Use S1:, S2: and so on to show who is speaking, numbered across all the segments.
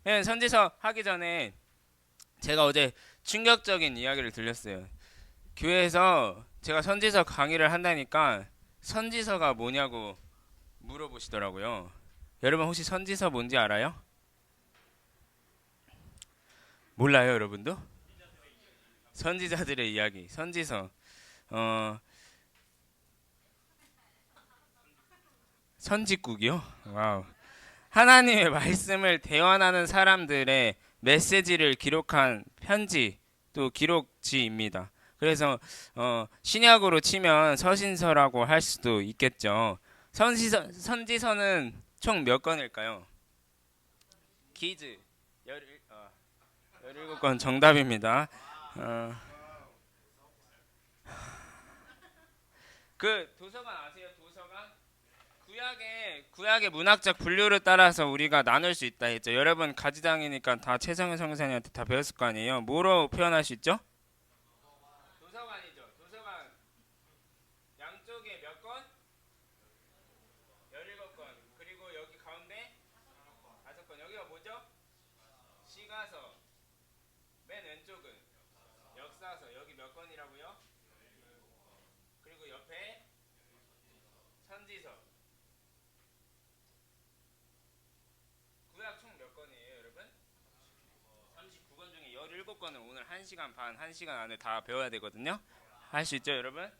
S1: 선지서 하기 전에 제가 어제 충격적인 이야기를 들렸어요. 교회에서 제가 선지서 강의를 한다니까 선지서가 뭐냐고 물어보시더라고요. 여러분 혹시 선지서 뭔지 알아요? 몰라요, 여러분도? 선지자들의 이야기, 선지서. 어, 선지국이요? 와우. 하나님의 말씀을 대원하는 사람들의 메시지를 기록한 편지 또 기록지입니다. 그래서 신약으로 치면 서신서라고 할 수도 있겠죠. 선지서는 총 몇 건일까요? 기즈 17건 정답입니다. 어, 그 도서관 아세요? 도서관? 구약의 문학적 분류를 따라서 우리가 나눌 수 있다 했죠. 여러분 가지당이니까 다 최성현 선생님한테 다 배웠을 거 아니에요. 뭐로 표현할 수 있죠? 도서관이죠. 도서관 양쪽에 몇 권? 17권. 그리고 여기 가운데 5권. 여기가 뭐죠? 시가서. 맨 왼쪽은 역사서. 여기 몇 권이라고요? 그리고 옆에 선지서. 구약 총 몇 권이에요, 여러분? 39권 중에 17권을 오늘 1시간 반, 1시간 안에 다 배워야 되거든요. 할 수 있죠, 여러분?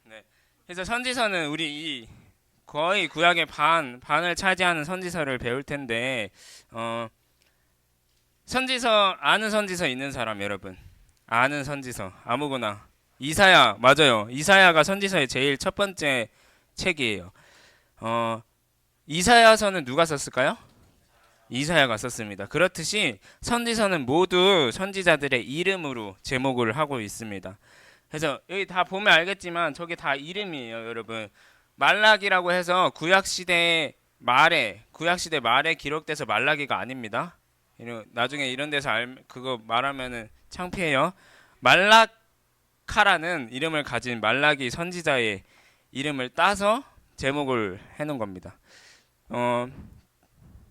S1: 네. 그래서 선지서는 우리 이 거의 구약의 반을 차지하는 선지서를 배울 텐데, 선지서, 아는 선지서 있는 사람, 여러분. 아는 선지서, 아무거나. 이사야, 맞아요. 이사야가 선지서의 제일 첫 번째 책이에요. 어, 이사야서는 누가 썼을까요? 이사야가 썼습니다. 그렇듯이 선지서는 모두 선지자들의 이름으로 제목을 하고 있습니다. 그래서 여기 다 보면 알겠지만 저게 다 이름이에요, 여러분. 말라기라고 해서 구약 시대 말에 기록돼서 말라기가 아닙니다. 나중에 이런 데서 그거 말하면은 창피해요. 말라카라는 이름을 가진 말라기 선지자의 이름을 따서 제목을 해놓은 겁니다. 어,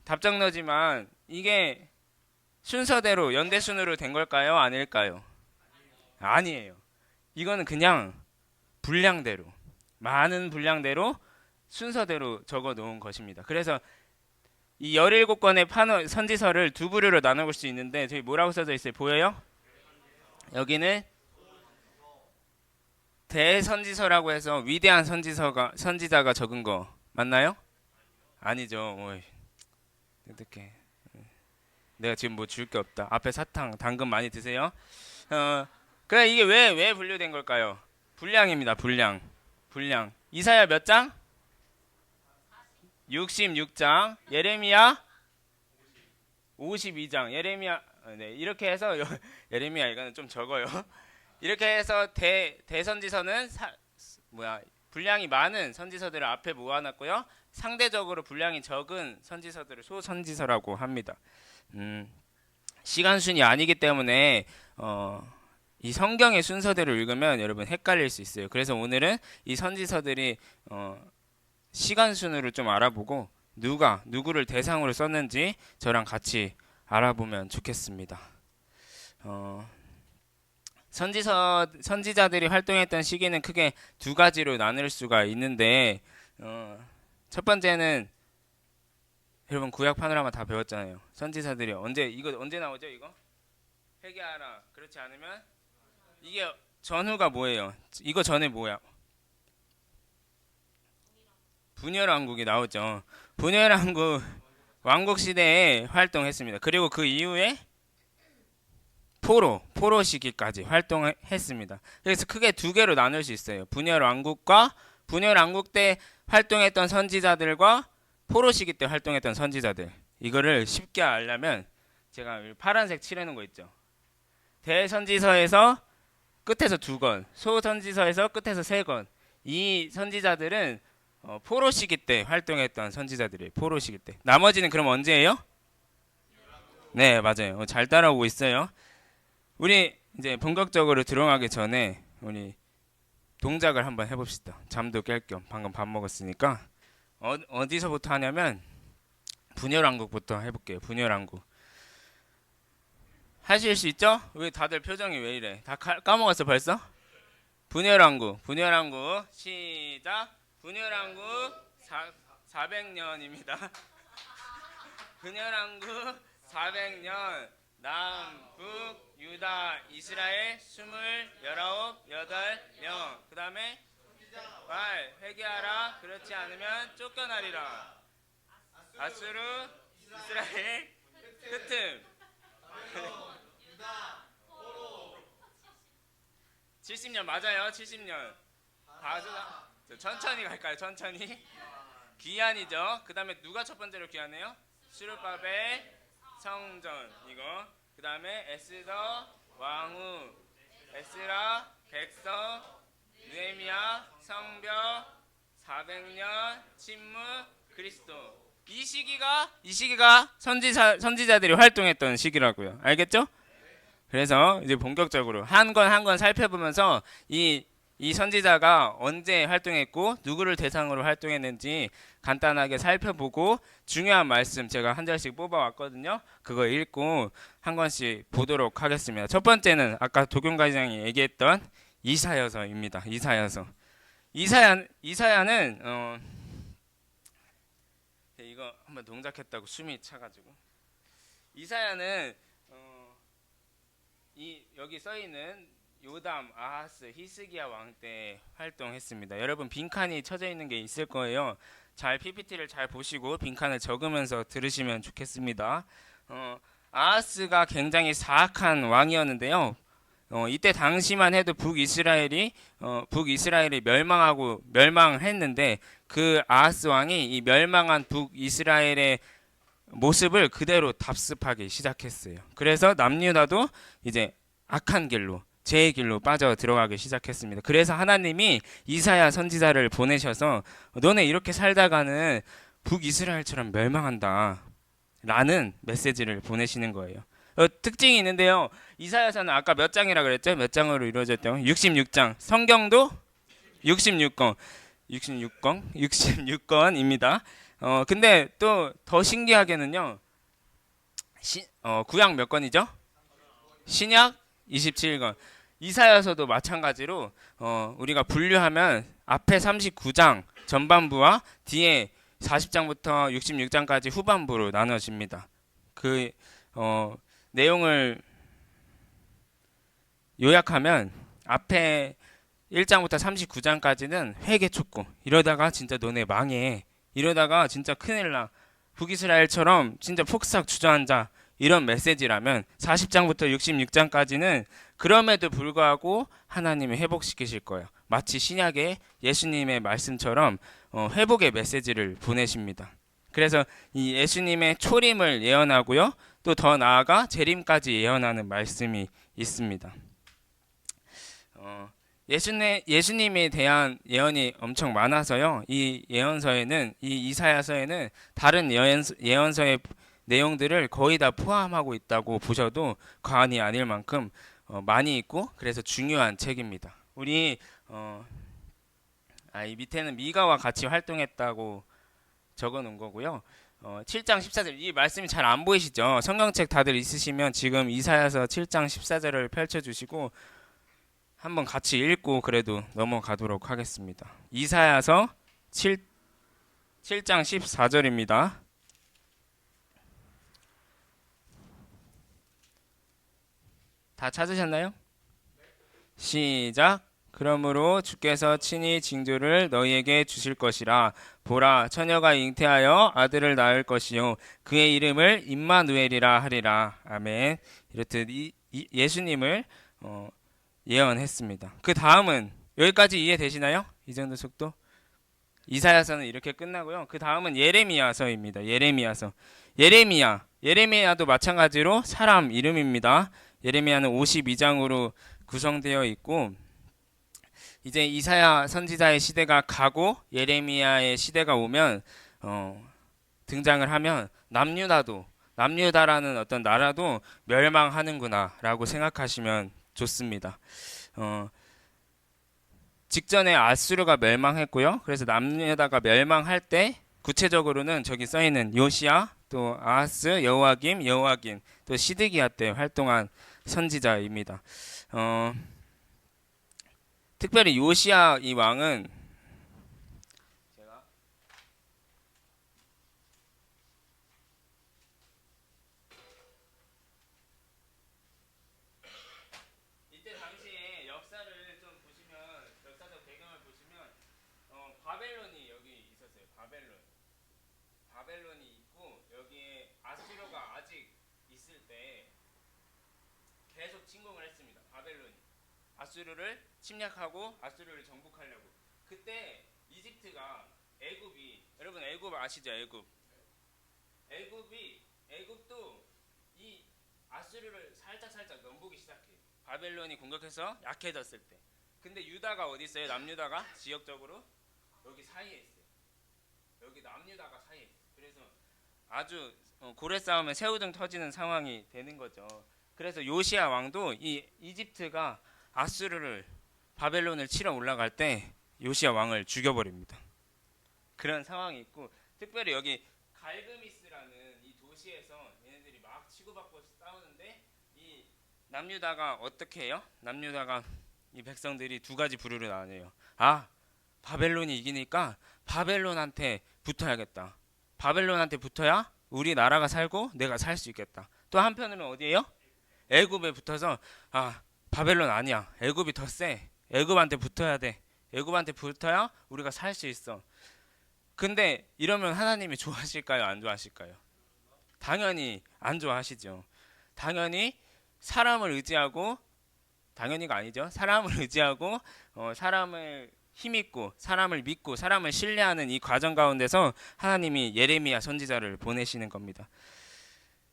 S1: 답정너지만 이게 순서대로 연대순으로 된 걸까요? 아닐까요? 아니에요. 이거는 그냥 분량대로 많은 분량대로 순서대로 적어 놓은 것입니다. 그래서 이 17권의 선지서를 두 부류로 나눠볼 수 있는데 저기 뭐라고 써져 있어요? 보여요? 여기는 대선지서라고 해서 위대한 선지자가 적은 거 맞나요? 아니죠. 오이, 어떡해. 내가 지금 뭐 줄 게 없다. 앞에 사탕, 당근 많이 드세요. 그래 이게 왜 분류된 걸까요? 분량입니다. 분량. 이사야 몇 장? 66장. 예레미야 52장. 네, 이렇게 해서 예레미야 이거는 좀 적어요. 이렇게 해서 대선지서는 분량이 많은 선지서들을 앞에 모아놨고요. 상대적으로 분량이 적은 선지서들을 소선지서라고 합니다. 시간순이 아니기 때문에 이 성경의 순서대로 읽으면 여러분 헷갈릴 수 있어요. 그래서 오늘은 이 선지서들이 시간순으로 좀 알아보고 누구를 대상으로 썼는지 저랑 같이 알아보면 좋겠습니다. 선지자들이 활동했던 시기는 크게 두 가지로 나눌 수가 있는데 첫 번째는 여러분 구약 파노라마 다 배웠잖아요. 선지자들이 이거 언제 나오죠? 이거 회개하라. 그렇지 않으면 이게 전후가 뭐예요? 이거 전에 뭐야? 분열왕국이 나오죠. 분열왕국 왕국 시대에 활동했습니다. 그리고 그 이후에 포로 시기까지 활동했습니다. 그래서 크게 두 개로 나눌 수 있어요. 분열왕국 때 활동했던 선지자들과 포로 시기 때 활동했던 선지자들. 이거를 쉽게 알려면 제가 파란색 칠해놓은 거 있죠. 대선지서에서 끝에서 2건, 소선지서에서 끝에서 3건. 이 선지자들은 포로 시기 때 활동했던 선지자들이에요. 포로 시기 때. 나머지는 그럼 언제예요? 네, 맞아요. 잘 따라오고 있어요. 우리 이제 본격적으로 들어가기 전에 우리 동작을 한번 해봅시다. 잠도 깰 겸 방금 밥 먹었으니까 어디서부터 하냐면 분열왕국부터 해볼게요. 분열왕국. 하실 수 있죠? 왜 다들 표정이 왜 이래? 다 까먹었어 벌써? 분열왕국. 분열왕국. 시작. 분열왕국 400년입니다. 분열왕국 400년. 남북 유다 이스라엘 8명. 그 다음에 말 회개하라. 그렇지 않으면 쫓겨나리라. 아수르 이스라엘 흩음. 70년 맞아요. 70년. 천천히 갈까요? 천천히. 귀환이죠. 그 다음에 누가 첫 번째로 귀환해요? 스룹바벨 성전 이거. 그 다음에 에스더 왕후, 에스라 백성, 느헤미야 성벽, 400년 침묵, 그리스도. 이 시기가 선지자들이 활동했던 시기라고요. 알겠죠? 그래서 이제 본격적으로 한 건 살펴보면서 이 선지자가 언제 활동했고 누구를 대상으로 활동했는지 간단하게 살펴보고 중요한 말씀 제가 한 절씩 뽑아왔거든요. 그거 읽고 한 권씩 보도록 하겠습니다. 첫 번째는 아까 도경과장이 얘기했던 이사야서입니다. 이사야는 이거 한번 동작했다고 숨이 차가지고 이사야는 여기 써있는 요담, 아하스, 히스기야 왕 때 활동했습니다. 여러분 빈칸이 쳐져 있는 게 있을 거예요. 잘 PPT를 잘 보시고 빈칸을 적으면서 들으시면 좋겠습니다. 아하스가 굉장히 사악한 왕이었는데요. 이때 당시만 해도 북이스라엘이 멸망했는데 그 아하스 왕이 이 멸망한 북이스라엘의 모습을 그대로 답습하기 시작했어요. 그래서 남유다도 이제 악한 길로 죄의 길로 빠져 들어가기 시작했습니다. 그래서 하나님이 이사야 선지자를 보내셔서 너네 이렇게 살다가는 북이스라엘처럼 멸망한다 라는 메시지를 보내시는 거예요. 특징이 있는데요. 이사야서는 아까 몇 장이라 그랬죠? 몇 장으로 이루어졌죠? 66장. 성경도 66권입니다. 근데 또 더 신기하게는요. 구약 몇 권이죠? 신약 27권. 이사야서도 마찬가지로 우리가 분류하면 앞에 39장 전반부와 뒤에 40장부터 66장까지 후반부로 나눠집니다. 그 내용을 요약하면 앞에 1장부터 39장까지는 회개 촉구. 이러다가 진짜 너네 망해. 이러다가 진짜 큰일 나. 북이스라엘처럼 진짜 폭삭 주저앉아. 이런 메시지라면 40장부터 66장까지는 그럼에도 불구하고 하나님이 회복시키실 거예요. 마치 신약의 예수님의 말씀처럼 회복의 메시지를 보내십니다. 그래서 이 예수님의 초림을 예언하고요. 또 더 나아가 재림까지 예언하는 말씀이 있습니다. 예수님에 대한 예언이 엄청 많아서요. 이 이사야서에는 다른 예언서의 내용들을 거의 다 포함하고 있다고 보셔도 과언이 아닐 만큼 많이 있고 그래서 중요한 책입니다. 우리 이 밑에는 미가와 같이 활동했다고 적어놓은 거고요. 7장 14절 이 말씀이 잘 안 보이시죠? 성경책 다들 있으시면 지금 이사야서 7장 14절을 펼쳐주시고 한번 같이 읽고 그래도 넘어가도록 하겠습니다. 이사야서 7장 14절입니다. 다 찾으셨나요? 시작. 그러므로 주께서 친히 징조를 너희에게 주실 것이라. 보라, 처녀가 잉태하여 아들을 낳을 것이요 그의 이름을 임마누엘이라 하리라. 아멘. 이렇듯 예수님을 예언했습니다. 그 다음은 여기까지 이해되시나요? 이 정도 속도? 이사야서는 이렇게 끝나고요. 그 다음은 예레미야서입니다. 예레미야도 마찬가지로 사람 이름입니다. 예레미야는 52장으로 구성되어 있고 이제 이사야 선지자의 시대가 가고 예레미야의 시대가 오면 등장을 하면 남유다라는 어떤 나라도 멸망하는구나 라고 생각하시면 좋습니다. 직전에 아수르가 멸망했고요. 그래서 남유다가 멸망할 때 구체적으로는 저기 써있는 요시야, 또 아하스, 여호와김, 또 시드기야 때 활동한 선지자입니다. 특별히 요시야 이 왕은 이때 당시에 역사를 좀 보시면 역사적 배경을 보시면 바벨론이 여기 있었어요. 바벨론이 있고 여기에 아수르가 아직 있을 때 계속 침공을 했습니다. 바벨론이 아수르를 침략하고 아수르를 정복하려고. 그때 이집트가 여러분 애굽 아시죠? 애굽도 이 아수르를 살짝 넘보기 시작해요. 바벨론이 공격해서 약해졌을 때. 근데 유다가 어디 있어요? 남유다가 지역적으로 여기 사이에 있어요. 여기 남유다가 사이에 있어요. 그래서 아주 고래 싸움에 새우등 터지는 상황이 되는 거죠. 그래서 요시야 왕도 이 이집트가 아수르를 바벨론을 치러 올라갈 때 요시야 왕을 죽여버립니다. 그런 상황이 있고 특별히 여기 갈그미스라는 이 도시에서 얘네들이 막 치고받고 싸우는데 이 남유다가 어떻게 해요? 남유다가 이 백성들이 두 가지 부류로 나뉘어요. 바벨론이 이기니까 바벨론한테 붙어야겠다. 바벨론한테 붙어야 우리 나라가 살고 내가 살 수 있겠다. 또 한편으로는 어디예요? 애굽에 붙어서 바벨론 아니야. 애굽이 더 세. 애굽한테 붙어야 돼. 애굽한테 붙어야 우리가 살 수 있어. 근데 이러면 하나님이 좋아하실까요? 안 좋아하실까요? 당연히 안 좋아하시죠. 당연히 사람을 의지하고 당연히가 아니죠. 사람을 의지하고 사람을 힘있고 사람을 믿고 사람을 신뢰하는 이 과정 가운데서 하나님이 예레미야 선지자를 보내시는 겁니다.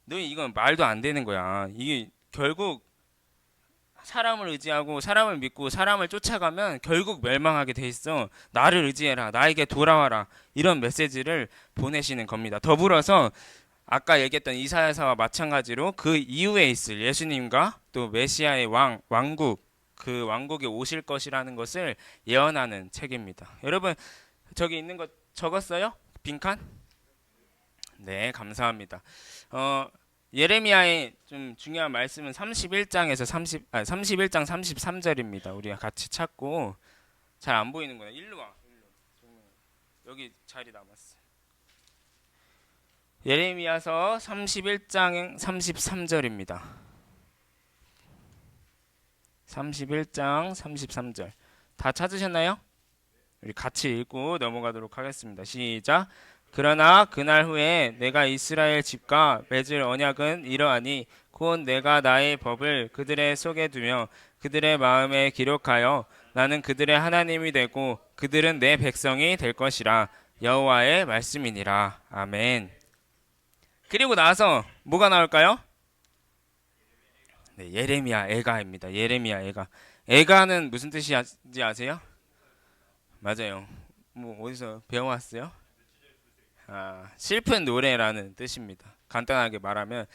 S1: 너희 이건 말도 안 되는 거야. 이게 결국 사람을 의지하고 사람을 믿고 사람을 쫓아가면 결국 멸망하게 돼 있어. 나를 의지해라. 나에게 돌아와라. 이런 메시지를 보내시는 겁니다. 더불어서 아까 얘기했던 이사야서와 마찬가지로 그 이후에 있을 예수님과 또 메시아의 왕국 그 왕국이 오실 것이라는 것을 예언하는 책입니다. 여러분 저기 있는 거 적었어요? 빈칸? 네, 감사합니다. 예레미야의 좀 중요한 말씀은 31장에서 31장 33절입니다. 우리가 같이 찾고 잘 안 보이는구나. 일로 와. 여기 자리 남았어. 예레미야서 31장 33절입니다. 31장 33절. 다 찾으셨나요? 우리 같이 읽고 넘어가도록 하겠습니다. 시작. 그러나 그날 후에 내가 이스라엘 집과 맺을 언약은 이러하니 곧 내가 나의 법을 그들의 속에 두며 그들의 마음에 기록하여 나는 그들의 하나님이 되고 그들은 내 백성이 될 것이라. 여호와의 말씀이니라. 아멘. 그리고 나서 뭐가 나올까요? 네, 예레미야 애가입니다. 예레미야 애가. 애가는 무슨 뜻인지 아세요? 맞아요. 뭐 어디서 배워왔어요? 슬픈 노래라는 뜻입니다. 간단하게 말하면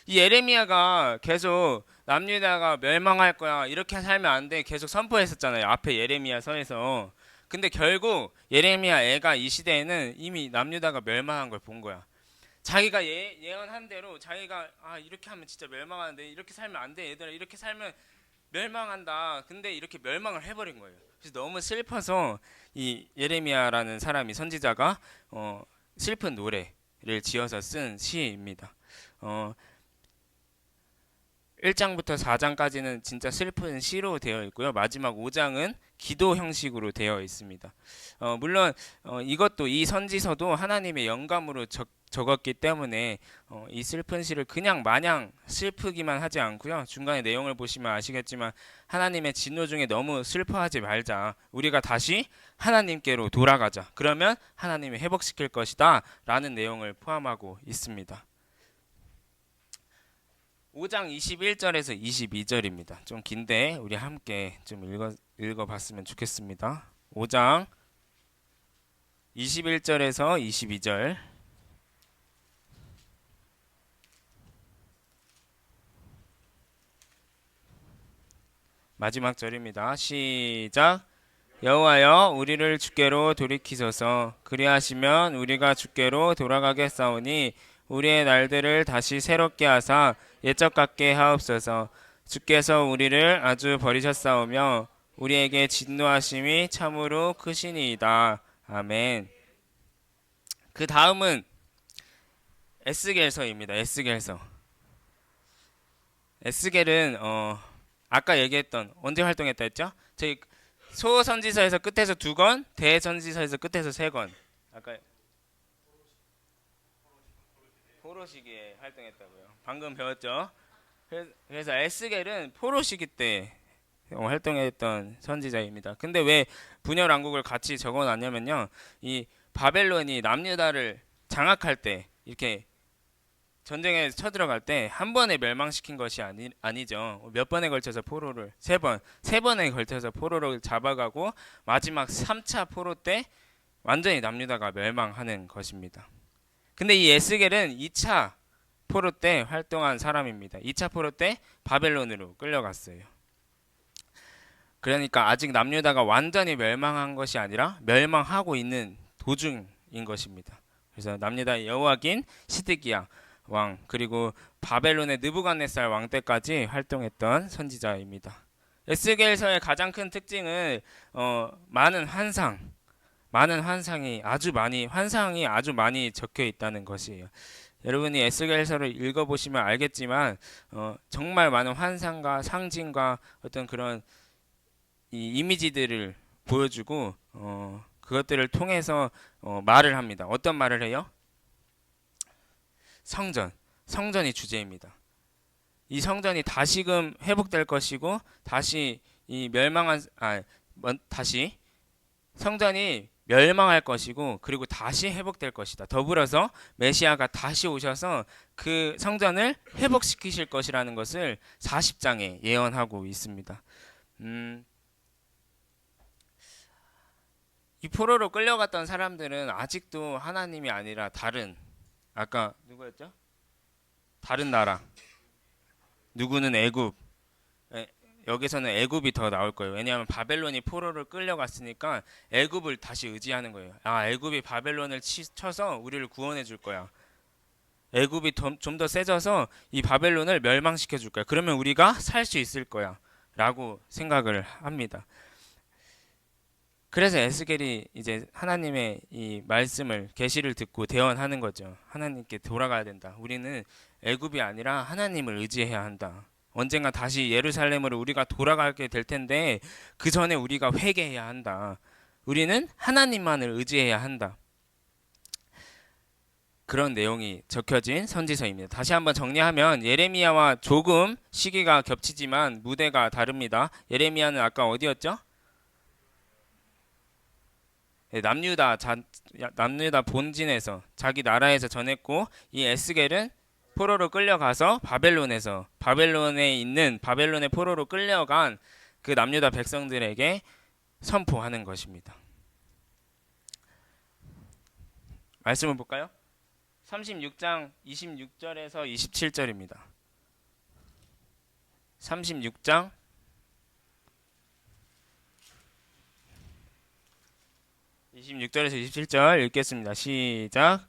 S1: 이 예레미야가 계속 남유다가 멸망할 거야. 이렇게 살면 안 돼. 계속 선포했었잖아요. 앞에 예레미야서에서. 근데 결국 예레미야 애가 이 시대에는 이미 남유다가 멸망한 걸 본 거야. 자기가 예언한 대로 자기가 이렇게 하면 진짜 멸망하는데 이렇게 살면 안 돼. 얘들아 이렇게 살면 멸망한다. 근데 이렇게 멸망을 해버린 거예요. 그래서 너무 슬퍼서 이 예레미야라는 사람이 선지자가 슬픈 노래를 지어서 쓴 시입니다. 1장부터 4장까지는 진짜 슬픈 시로 되어 있고요. 마지막 5장은 기도 형식으로 되어 있습니다. 물론 이것도 이 선지서도 하나님의 영감으로 적었기 때문에 이 슬픈 시를 그냥 마냥 슬프기만 하지 않고요. 중간에 내용을 보시면 아시겠지만 하나님의 진노 중에 너무 슬퍼하지 말자. 우리가 다시 하나님께로 돌아가자. 그러면 하나님이 회복시킬 것이다 라는 내용을 포함하고 있습니다. 5장 21절에서 22절입니다. 좀 긴데 우리 함께 좀 읽어봤으면 좋겠습니다. 5장 21절에서 22절. 마지막 절입니다. 시작. 여호와여 우리를 주께로 돌이키소서. 그리하시면 우리가 주께로 돌아가겠사오니 우리의 날들을 다시 새롭게 하사 옛적 같게 하옵소서. 주께서 우리를 아주 버리셨사오며 우리에게 진노하심이 참으로 크시니이다. 아멘. 그 다음은 에스겔서입니다. 에스겔서. 에스겔은 아까 얘기했던 언제 활동했다 했죠? 저희 소선지서에서 끝에서 2권, 대선지서에서 끝에서 3권. 아까 포로 시기에 활동했다고요. 방금 배웠죠? 그래서 에스겔은 포로 시기 때 활동했던 선지자입니다. 근데 왜 분열 왕국을 같이 적어놨냐면요, 이 바벨론이 남유다를 장악할 때 이렇게 전쟁에 쳐들어갈 때 한 번에 멸망시킨 것이 아니죠. 몇 번에 걸쳐서 포로를 세 번에 걸쳐서 포로를 잡아가고 마지막 3차 포로 때 완전히 남유다가 멸망하는 것입니다. 근데 이 에스겔은 2차 포로 때 활동한 사람입니다. 2차 포로 때 바벨론으로 끌려갔어요. 그러니까 아직 남유다가 완전히 멸망한 것이 아니라 멸망하고 있는 도중인 것입니다. 그래서 남유다의 여호와긴, 시드기야 왕, 그리고 바벨론의 느부갓네살 왕 때까지 활동했던 선지자입니다. 에스겔서의 가장 큰 특징은 많은 환상이 아주 많이 적혀 있다는 것이에요. 여러분이 에스겔서를 읽어보시면 알겠지만 정말 많은 환상과 상징과 어떤 그런 이 이미지들을 보여주고 그것들을 통해서 말을 합니다. 어떤 말을 해요? 성전이 주제입니다. 이 성전이 다시금 회복될 것이고 다시 이 다시 성전이 멸망할 것이고 그리고 다시 회복될 것이다. 더불어서 메시아가 다시 오셔서 그 성전을 회복시키실 것이라는 것을 40장에 예언하고 있습니다. 이 포로로 끌려갔던 사람들은 아직도 하나님이 아니라 다른, 아까 누구였죠? 다른 나라. 누구는 애굽. 여기서는 애굽이 더 나올 거예요. 왜냐하면 바벨론이 포로를 끌려갔으니까 애굽을 다시 의지하는 거예요. 애굽이 바벨론을 쳐서 우리를 구원해 줄 거야. 애굽이 좀 더 세져서 이 바벨론을 멸망시켜 줄 거야. 그러면 우리가 살 수 있을 거야. 라고 생각을 합니다. 그래서 에스겔이 이제 하나님의 이 말씀을, 계시를 듣고 대언하는 거죠. 하나님께 돌아가야 된다. 우리는 애굽이 아니라 하나님을 의지해야 한다. 언젠가 다시 예루살렘으로 우리가 돌아가게 될 텐데 그 전에 우리가 회개해야 한다. 우리는 하나님만을 의지해야 한다. 그런 내용이 적혀진 선지서입니다. 다시 한번 정리하면 예레미야와 조금 시기가 겹치지만 무대가 다릅니다. 예레미야는 아까 어디였죠? 남유다 본진에서 자기 나라에서 전했고, 이 에스겔은 포로로 끌려가서 바벨론에 있는 바벨론의 포로로 끌려간 그 남유다 백성들에게 선포하는 것입니다. 말씀을 볼까요? 36장 26절에서 27절입니다. 36장 26절에서 27절 읽겠습니다. 시작.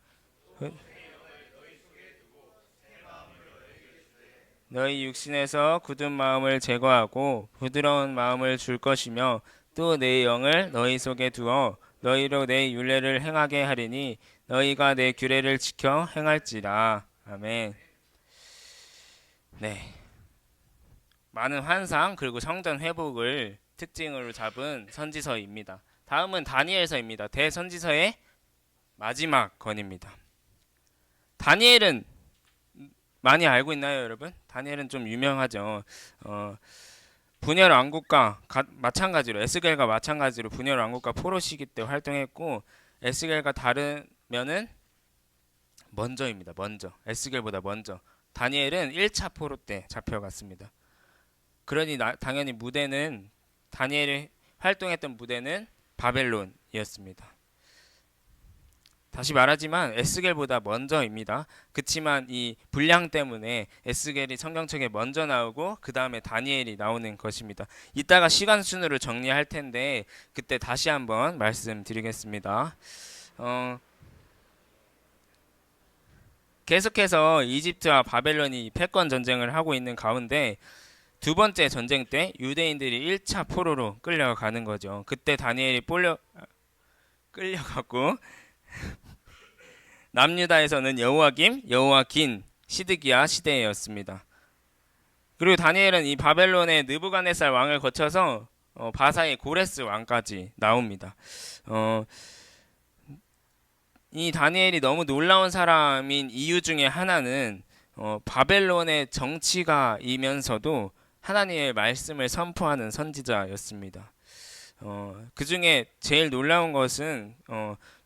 S1: 너희 육신에서 굳은 마음을 제거하고 부드러운 마음을 줄 것이며 또 내 영을 너희 속에 두어 너희로 내 율례를 행하게 하리니 너희가 내 규례를 지켜 행할지라. 아멘. 네. 많은 환상 그리고 성전 회복을 특징으로 잡은 선지서입니다. 다음은 다니엘서입니다. 대선지서의 마지막 권입니다. 다니엘은 많이 알고 있나요, 여러분? 다니엘은 좀 유명하죠. 분열 왕국과 마찬가지로, 에스겔과 마찬가지로 분열 왕국과 포로 시기 때 활동했고, 에스겔과 다르면은 먼저입니다. 에스겔보다 먼저. 다니엘은 1차 포로 때 잡혀갔습니다. 그러니 당연히 다니엘이 활동했던 무대는 바벨론이었습니다. 다시 말하지만 에스겔보다 먼저입니다. 그치만 이 분량 때문에 에스겔이 성경책에 먼저 나오고 그 다음에 다니엘이 나오는 것입니다. 이따가 시간 순으로 정리할 텐데 그때 다시 한번 말씀드리겠습니다. 계속해서 이집트와 바벨론이 패권 전쟁을 하고 있는 가운데 두 번째 전쟁 때 유대인들이 1차 포로로 끌려가는 거죠. 그때 다니엘이 끌려갔고 남유다에서는 여호야김, 여호야긴, 시드기야 시대였습니다. 그리고 다니엘은 이 바벨론의 느부갓네살 왕을 거쳐서 바사의 고레스 왕까지 나옵니다. 이 다니엘이 너무 놀라운 사람인 이유 중에 하나는 바벨론의 정치가이면서도 하나님의 말씀을 선포하는 선지자였습니다. 그 중에 제일 놀라운 것은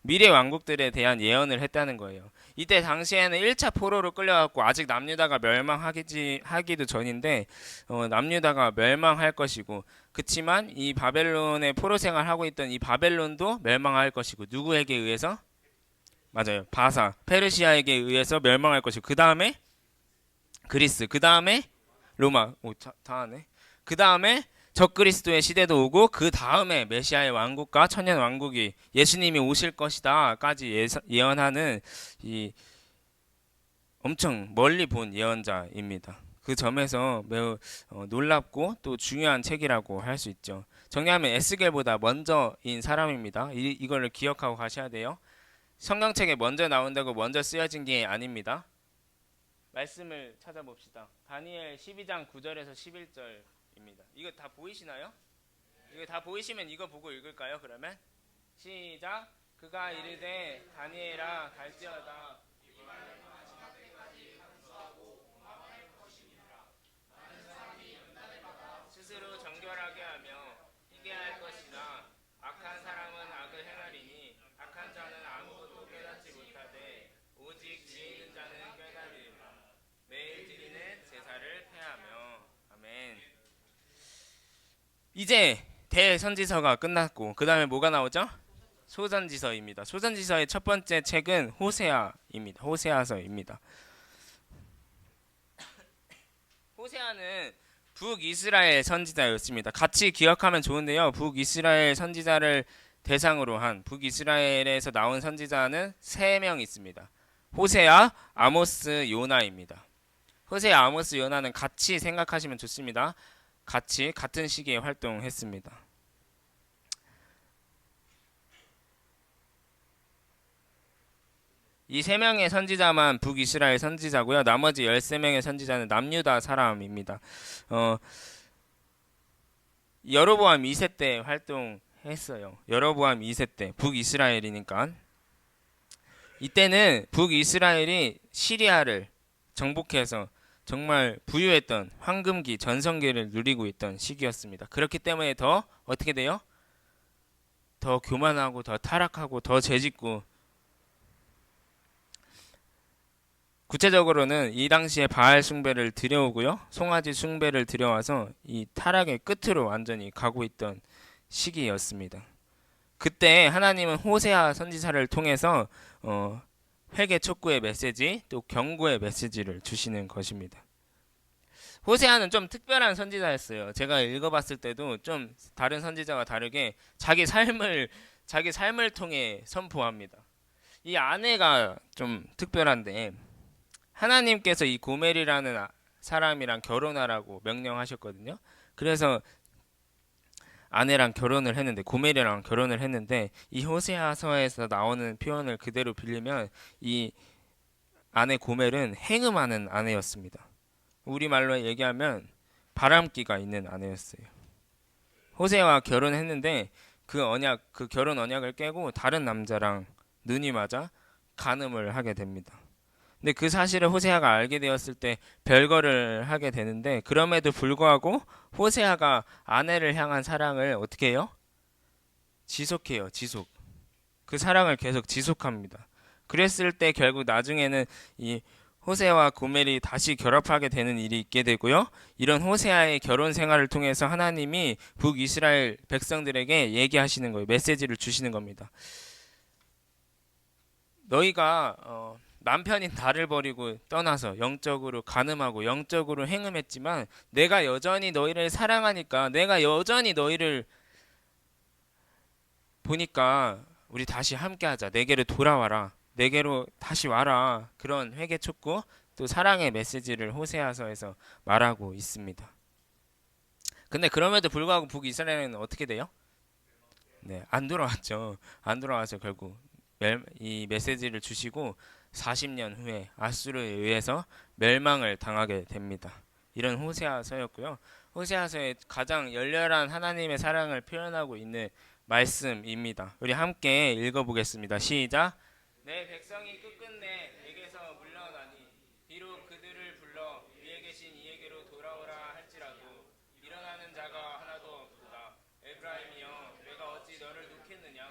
S1: 미래 왕국들에 대한 예언을 했다는 거예요. 이때 당시에는 1차 포로로 끌려갔고 아직 남유다가 멸망하기도 전인데 남유다가 멸망할 것이고 그치만 이 바벨론의 포로 생활하고 있던 이 바벨론도 멸망할 것이고 누구에게 의해서? 맞아요. 바사, 페르시아에게 의해서 멸망할 것이고 그 다음에 그리스, 그 다음에 로마, 다 하네. 그 다음에 적그리스도의 시대도 오고 그 다음에 메시아의 왕국과 천년 왕국이 예수님이 오실 것이다까지 예언하는 이 엄청 멀리 본 예언자입니다. 그 점에서 매우 놀랍고 또 중요한 책이라고 할 수 있죠. 정리하면 에스겔보다 먼저인 사람입니다. 이거를 기억하고 가셔야 돼요. 성경책에 먼저 나온다고 먼저 쓰여진 게 아닙니다. 말씀을 찾아봅시다. 다니엘 12장 9절에서 11절입니다. 이거 다 보이시나요? 이거 다 보이시면 이거 보고 읽을까요? 그러면 시작. 그가 이르되 다니엘아 갈지어다 스스로 정결하게 하며 이게 할 것이나 악한 사람은 악을 행하리니 악한 자는 아무것도 깨닫지 못하되 오직 지혜 있는 자는 깨달으리라. 매일 드리는 제사를 폐하며. 아멘. 이제 대선지서가 끝났고 그 다음에 뭐가 나오죠? 소선지서입니다. 소선지서의 첫 번째 책은 호세아입니다. 호세아서입니다. 호세아는 북이스라엘 선지자였습니다. 같이 기억하면 좋은데요. 북이스라엘 선지자를 대상으로 한 북이스라엘에서 나온 선지자는 3명 있습니다. 호세아, 아모스, 요나입니다. 호세아, 아모스, 요나는 같이 생각하시면 좋습니다. 같은 시기에 활동했습니다. 이 3명의 선지자만 북이스라엘 선지자고요. 나머지 13명의 선지자는 남유다 사람입니다. 여로보암 2세 때 활동했어요. 여로보암 2세 때 북이스라엘이니까. 이때는 북이스라엘이 시리아를 정복해서 정말 부유했던 황금기 전성기를 누리고 있던 시기였습니다. 그렇기 때문에 더 어떻게 돼요? 더 교만하고 더 타락하고 더 죄짓고 구체적으로는 이 당시에 바알 숭배를 들여오고요. 송아지 숭배를 들여와서 이 타락의 끝으로 완전히 가고 있던 시기였습니다. 그때 하나님은 호세아 선지자를 통해서 회개 촉구의 메시지 또 경고의 메시지를 주시는 것입니다. 호세아는 좀 특별한 선지자였어요. 제가 읽어봤을 때도 좀 다른 선지자와 다르게 자기 삶을 통해 선포합니다. 이 아내가 좀 특별한데 하나님께서 이 고멜이라는 사람이랑 결혼하라고 명령하셨거든요. 그래서 아내랑 결혼을 했는데 고멜이랑 결혼을 했는데 이 호세아서에서 나오는 표현을 그대로 빌리면 이 아내 고멜은 행음하는 아내였습니다. 우리말로 얘기하면 바람기가 있는 아내였어요. 호세아와 결혼했는데 그 결혼 언약을 깨고 다른 남자랑 눈이 맞아 간음을 하게 됩니다. 근데 그 사실을 호세아가 알게 되었을 때 별거를 하게 되는데 그럼에도 불구하고 호세아가 아내를 향한 사랑을 어떻게 해요? 지속해요. 그 사랑을 계속 지속합니다. 그랬을 때 결국 나중에는 이 호세아와 고멜이 다시 결합하게 되는 일이 있게 되고요. 이런 호세아의 결혼 생활을 통해서 하나님이 북이스라엘 백성들에게 얘기하시는 거예요. 메시지를 주시는 겁니다. 너희가 남편인 나를 버리고 떠나서 영적으로 간음하고 영적으로 행음했지만 내가 여전히 너희를 사랑하니까 내가 여전히 너희를 보니까 우리 다시 함께하자. 내게로 돌아와라. 내게로 다시 와라. 그런 회개 촉구 또 사랑의 메시지를 호세아서에서 말하고 있습니다. 근데 그럼에도 불구하고 북이스라엘은 어떻게 돼요? 네, 안 돌아왔죠. 안 돌아와서 결국 이 메시지를 주시고 40년 후에 아수르에 의해서 멸망을 당하게 됩니다. 이런 호세아서였고요. 호세아서의 가장 열렬한 하나님의 사랑을 표현하고 있는 말씀입니다. 우리 함께 읽어보겠습니다. 시작. 내 백성이 끝끝내 내게서 물러나니 비록 그들을 불러 위에 계신 이에게로 돌아오라 할지라도 일어나는 자가 하나도 없도다. 에브라임이여 내가 어찌 너를 놓겠느냐.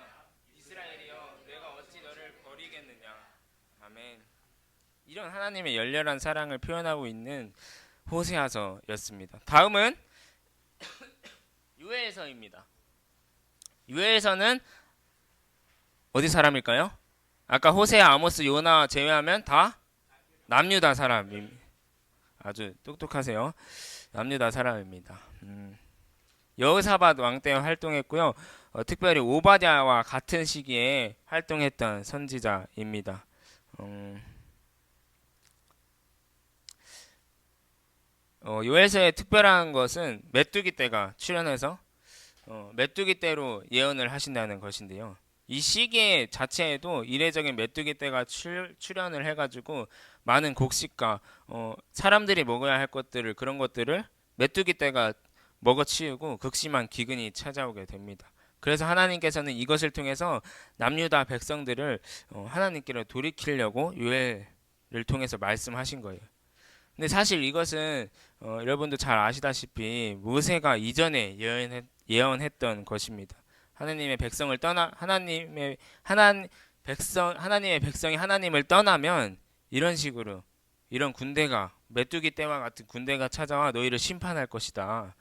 S1: 이스라엘이여 내가 어찌 너를 버리겠느냐. 아멘. 이런 하나님의 열렬한 사랑을 표현하고 있는 호세아서였습니다. 다음은 유에서입니다. 유에서는 어디 사람일까요? 아까 호세아, 아모스, 요나 제외하면 다 남유다 사람. 아주 똑똑하세요. 남유다 사람입니다. 여호사밧 왕 때 활동했고요. 특별히 오바댜와 같은 시기에 활동했던 선지자입니다. 요엘서의 특별한 것은 메뚜기 떼가 출현해서 메뚜기 떼로 예언을 하신다는 것인데요. 이 시기에 자체에도 이례적인 메뚜기 떼가 출현을 해가지고 많은 곡식과 사람들이 먹어야 할 것들을 그런 것들을 메뚜기 떼가 먹어치우고 극심한 기근이 찾아오게 됩니다. 그래서 하나님께서는 이것을 통해서 남유다 백성들을 하나님께로 돌이키려고 요엘을 통해서 말씀하신 거예요. 근데 사실 이것은 여러분도 잘 아시다시피 모세가 이전에 예언했던 것입니다. 하나님의 백성을 떠나 하나님의 백성이 하나님을 떠나면 이런 식으로 이런 군대가 메뚜기 떼와 같은 군대가 찾아와 너희를 심판할 것이다.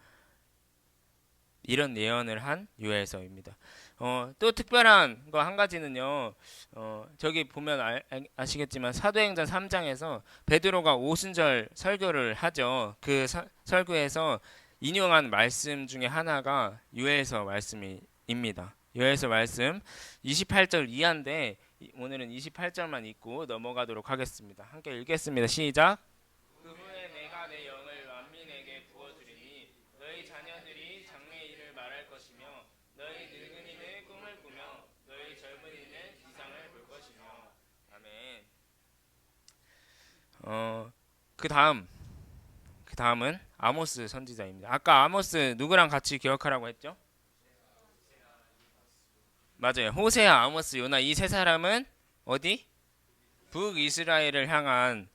S1: 이런 예언을 한 요엘서입니다. 또 특별한 거 한 가지는요. 저기 보면 아시겠지만 사도행전 3장에서 베드로가 오순절 설교를 하죠. 그 설교에서 인용한 말씀 중에 하나가 요엘서 말씀입니다. 요엘서 말씀 28절 이하인데 오늘은 28절만 읽고 넘어가도록 하겠습니다. 함께 읽겠습니다. 시작. 그 후에 내가 내 영을 만민에게 부어주리니 너희 자녀들이 장래의 일을 말할 것이며 너희 늙은이는 꿈을 꾸며 너희 젊은이는 이상을 볼 것이며. 아멘. 그 다음은 아모스 선지자입니다. 아까 아모스 누구랑 같이 기억하라고 했죠? 맞아요. 호세아, 아모스, 요나 이 세 사람은 어디? 북이스라엘을 향한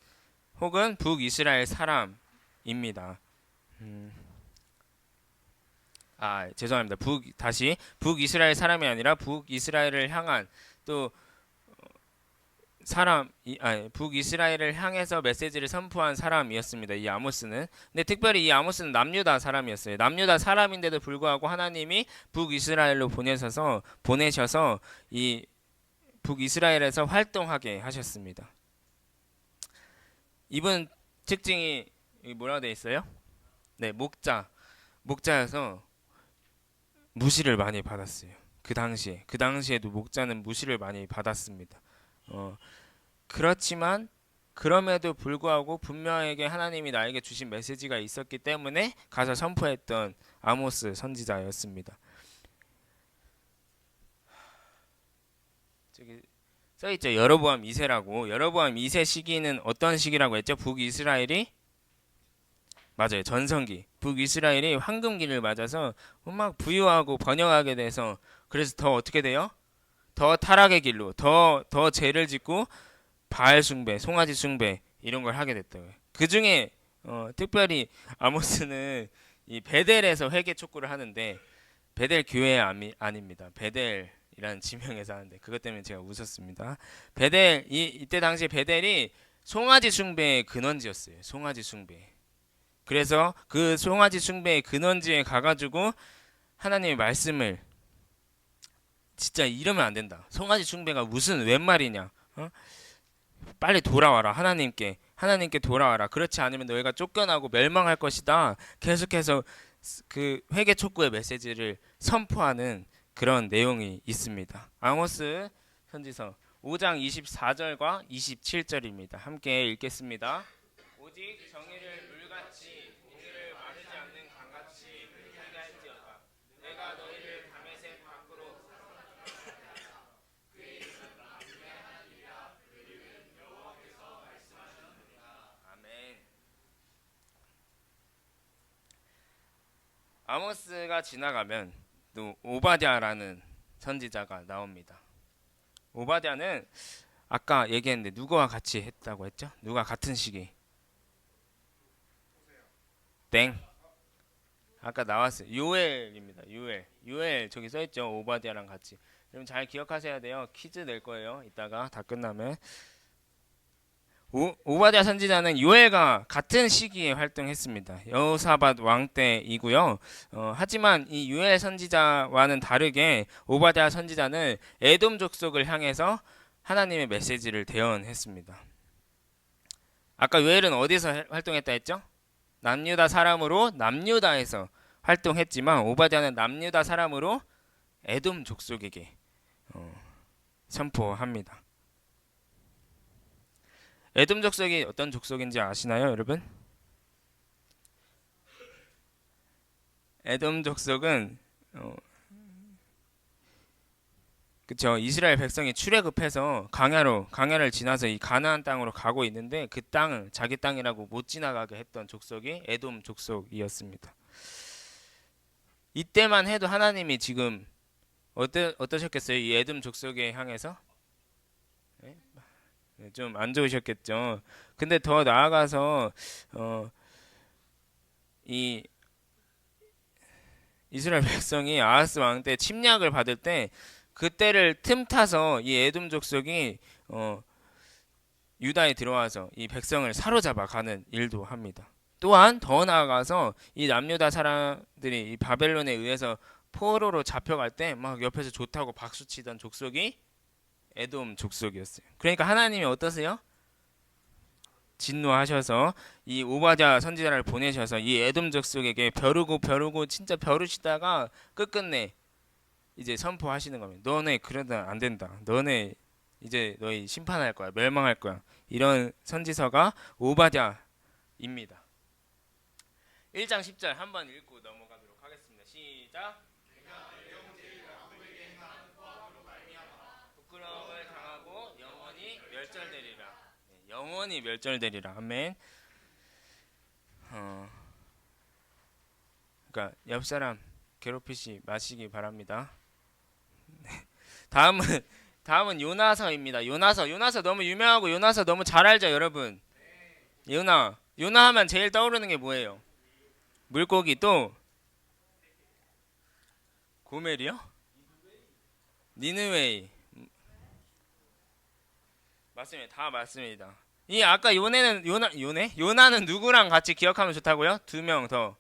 S1: 혹은 북이스라엘 사람입니다. 죄송합니다. 다시 북이스라엘 사람이 아니라 북이스라엘을 향한 또 북이스라엘을 향해서 메시지를 선포한 사람이었습니다. 이 아모스는. 근데 특별히 이 아모스는 남유다 사람이었어요. 남유다 사람인데도 불구하고 하나님이 북이스라엘로 보내셔서 이 북이스라엘에서 활동하게 하셨습니다. 이분 특징이 뭐라고 되어 있어요? 네, 목자여서 무시를 많이 받았어요. 그 당시에도 목자는 무시를 많이 받았습니다. 그렇지만 그럼에도 불구하고 분명하게 하나님이 나에게 주신 메시지가 있었기 때문에 가서 선포했던 아모스 선지자였습니다. 저기 써있죠. 여로보암 2세라고. 여로보암 2세 시기는 어떤 시기라고 했죠? 북이스라엘이 맞아요. 전성기. 북이스라엘이 황금기를 맞아서 막 부유하고 번영하게 돼서 그래서 더 어떻게 돼요? 더 타락의 길로 더 죄를 짓고 바알 숭배, 송아지 숭배 이런 걸 하게 됐다고요. 그 중에 특별히 아모스는 이 베델에서 회개 촉구를 하는데 베델 교회 아닙니다. 베델이라는 지명에서 하는데 그것 때문에 제가 웃었습니다. 이때 당시 베델이 송아지 숭배의 근원지였어요. 송아지 숭배. 그래서 그 송아지 숭배의 근원지에 가가지고 하나님의 말씀을 진짜 이러면 안 된다. 송아지 숭배가 무슨 웬 말이냐? 빨리 돌아와라. 하나님께 돌아와라. 그렇지 않으면 너희가 쫓겨나고 멸망할 것이다. 계속해서 그 회개 촉구의 메시지를 선포하는 그런 내용이 있습니다. 아모스 선지서 5장 24절과 27절입니다. 함께 읽겠습니다. 오직 정의를 물같이 공의를 마르지 않는 강같이 흐르게 할지어다. 내가 너희를 다메섹 밖으로 아멘. 아모스가 지나가면 또 오바댜라는 선지자가 나옵니다. 오바댜는 아까 얘기했는데 누구와 같이 했다고 했죠? 누가 같은 시기? 땡. 아까 나왔어요. 요엘입니다. 요엘 저기 써있죠. 오바댜랑 같이. 여러분 잘 기억하셔야 돼요. 퀴즈 낼 거예요. 이따가 다 끝나면. 오바댜 선지자는 요엘과 같은 시기에 활동했습니다. 여호사밧 왕 때이고요. 하지만 이 요엘 선지자와는 다르게 오바댜 선지자는 에돔 족속을 향해서 하나님의 메시지를 대언했습니다. 아까 요엘은 어디서 활동했다 했죠? 남유다 사람으로 남유다에서 활동했지만 오바댜는 남유다 사람으로 에돔 족속에게 선포합니다. 에돔 족속이 어떤 족속인지 아시나요, 여러분? 에돔 족속은 그쵸, 이스라엘 백성이 출애굽해서 강야를 지나서 이 가나안 땅으로 가고 있는데 그 땅을 자기 땅이라고 못 지나가게 했던 족속이 에돔 족속이었습니다. 이때만 해도 하나님이 지금 어떠셨겠어요? 이 에돔 족속에 향해서? 좀 안 좋으셨겠죠. 근데 더 나아가서 이 이스라엘 백성이 아하스 왕 때 침략을 받을 때 그때를 틈타서 이 에돔 족속이 유다에 들어와서 이 백성을 사로잡아 가는 일도 합니다. 또한 더 나아가서 이 남유다 사람들이 이 바벨론에 의해서 포로로 잡혀갈 때 막 옆에서 좋다고 박수치던 족속이 에돔 족속이었어요. 그러니까 하나님이 어떠세요? 진노하셔서 이 오바댜 선지자를 보내셔서 이 에돔 족속에게 벼르고 진짜 벼르시다가 끝끝내 이제 선포하시는 겁니다. 너네 그러다 안 된다. 너네 이제 너희 심판할 거야. 멸망할 거야. 이런 선지서가 오바댜입니다. 1장 10절 한번 읽고 넘어가도록 하겠습니다. 시작. 부끄러움을 당하고 영원히 멸절되리라. 영원히 멸절되리라. 아멘. 그러니까 옆 사람 괴롭히지 마시기 바랍니다. 다음은 요나서입니다. 요나서 너무 유명하고 요나서 너무 잘 알죠, 여러분. 요나 하면 제일 떠오르는 게 뭐예요? 물고기 또 고멜이요? 니느웨이. 맞습니다. 다 맞습니다. 이 아까 요나는 누구랑 같이 기억하면 좋다고요? 2명 더.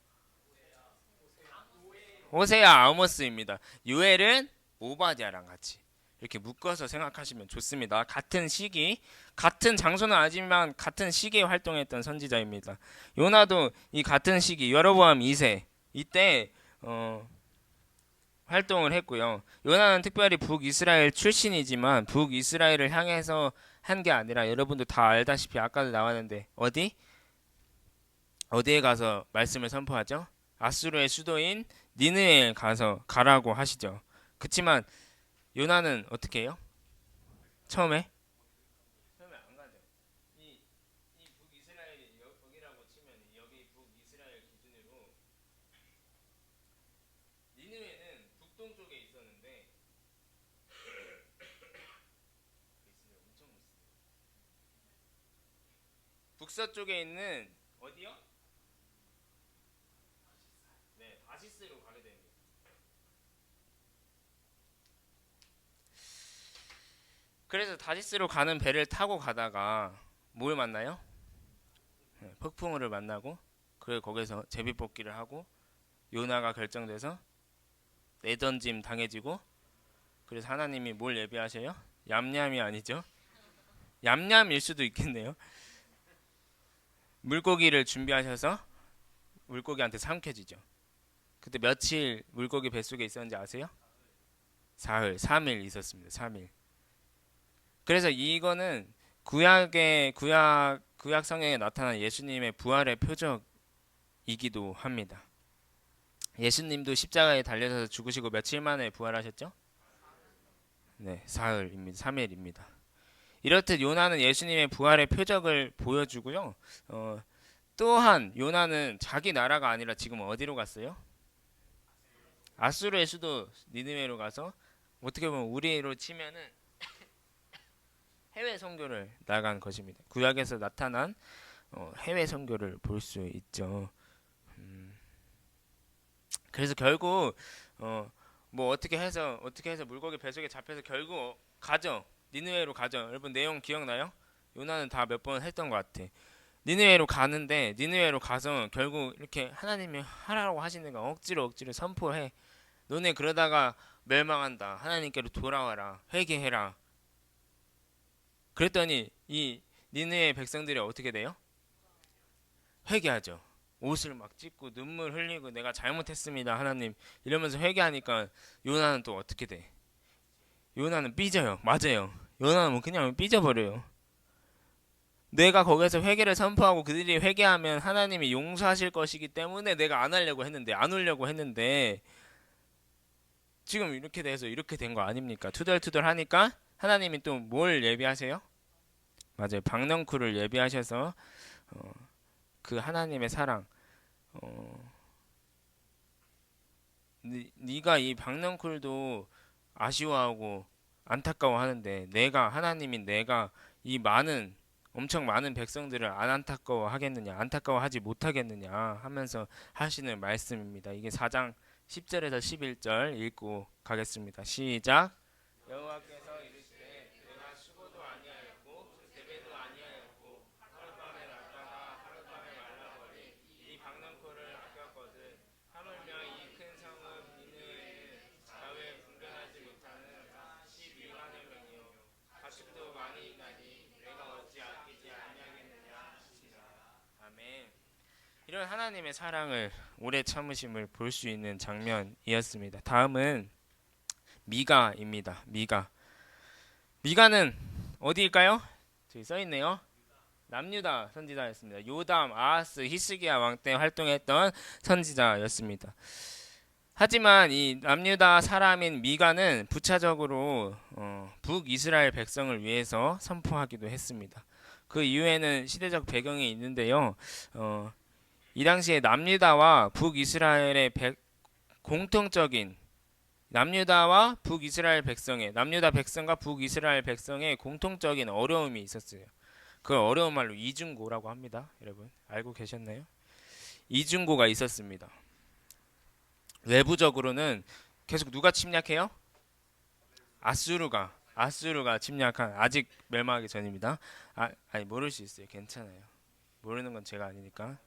S1: 호세아, 아모스입니다. 요엘은 오바댜랑 같이 이렇게 묶어서 생각하시면 좋습니다. 같은 시기, 같은 장소는 아니지만 같은 시기에 활동했던 선지자입니다. 요나도 이 같은 시기, 여로보암 2세 이때 활동을 했고요. 요나는 특별히 북이스라엘 출신이지만 북이스라엘을 향해서 한 게 아니라 여러분도 다 알다시피 아까도 나왔는데 어디에 가서 말씀을 선포하죠? 아수르의 수도인 니느웨에 가라고 하시죠. 그치만 요나는 어떻게 해요? 처음에 안 가죠. 이 북이스라엘이 여기라고 치면 여기 북이스라엘 기준으로 니느웨는 북동쪽에 있었는데 엄청 북서쪽에 있는 어디요? 네, 다시스로 가게 됩니다. 그래서 다시스로 가는 배를 타고 가다가 뭘 만나요? 폭풍우를 만나고 그래 거기서 제비뽑기를 하고 요나가 결정돼서 내던짐 당해지고 그래서 하나님이 뭘 예비하셔요? 얌얌이 아니죠? 얌얌일 수도 있겠네요. 물고기를 준비하셔서 물고기한테 삼켜지죠. 그때 며칠 물고기 뱃속에 있었는지 아세요? 사흘, 3일 있었습니다. 3일. 그래서 이거는 구약 성경에 나타난 예수님의 부활의 표적이기도 합니다. 예수님도 십자가에 달려서 죽으시고 며칠 만에 부활하셨죠? 네, 사흘입니다. 3일입니다. 이렇듯 요나는 예수님의 부활의 표적을 보여주고요. 또한 요나는 자기 나라가 아니라 지금 어디로 갔어요? 아수르의 수도 니느웨로 가서 어떻게 보면 우리로 치면은 해외 선교를 나간 것입니다. 구약에서 나타난 해외 선교를 볼 수 있죠. 그래서 결국 뭐 어떻게 해서 물고기 뱃속에 잡혀서 결국 가죠. 니느웨로 가죠. 여러분 내용 기억나요? 요나는 다 몇 번 했던 것 같아. 니느웨로 가는데 니느웨로 가서 결국 이렇게 하나님이 하라고 하시는 거 억지로 선포해. 너네 그러다가 멸망한다. 하나님께로 돌아와라. 회개해라. 그랬더니 이 니느웨 백성들이 어떻게 돼요? 회개하죠. 옷을 막 찢고 눈물 흘리고 내가 잘못했습니다. 하나님 이러면서 회개하니까 요나는 또 어떻게 돼? 요나는 삐져요. 맞아요. 요나는 뭐 그냥 삐져버려요. 내가 거기서 회개를 선포하고 그들이 회개하면 하나님이 용서하실 것이기 때문에 내가 안 하려고 했는데 안 오려고 했는데 지금 이렇게 돼서 이렇게 된 거 아닙니까? 투덜투덜 하니까 하나님이 또 뭘 예비하세요? 맞아요. 박넝쿨을 예비하셔서 그 하나님의 사랑 네가 이 박넝쿨도 아쉬워하고 안타까워하는데 내가 하나님인 내가 이 많은 엄청 많은 백성들을 안 안타까워하겠느냐 안타까워하지 못하겠느냐 하면서 하시는 말씀입니다. 이게 4장 10절에서 11절 읽고 가겠습니다. 시작. 여호와께서 이르시되 내가 수고도 아니하였고 재배도 아니하였고 하룻밤에 났다가 하룻밤에 말라버린 이 박넝쿨을 아꼈거든. 하물며 이 큰 성읍 니느웨는 자외 분별하지 못하는 12만여 명이요 가축도 많이 있나니 내가 어찌 아끼지 아니하겠느냐 하시니라. 아멘. 이런 하나님의 사랑을 오래 참으심을 볼 수 있는 장면이었습니다. 다음은 미가입니다. 미가는 어디일까요? 저기 써있네요. 남유다 선지자였습니다. 요담, 아하스, 히스기야 왕 때 활동했던 선지자였습니다. 하지만 이 남유다 사람인 미가는 부차적으로 북이스라엘 백성을 위해서 선포하기도 했습니다. 그 이유에는 시대적 배경이 있는데요. 이 당시에 남유다와 북이스라엘의 공통적인 남유다와 북이스라엘 백성의 남유다 백성과 북이스라엘 백성의 공통적인 어려움이 있었어요. 그 어려운 말로 이중고라고 합니다. 여러분 알고 계셨나요? 이중고가 있었습니다. 외부적으로는 계속 누가 침략해요? 아수르가 침략한 아직 멸망하기 전입니다. 아니 모를 수 있어요. 괜찮아요. 모르는 건 제가 아니니까.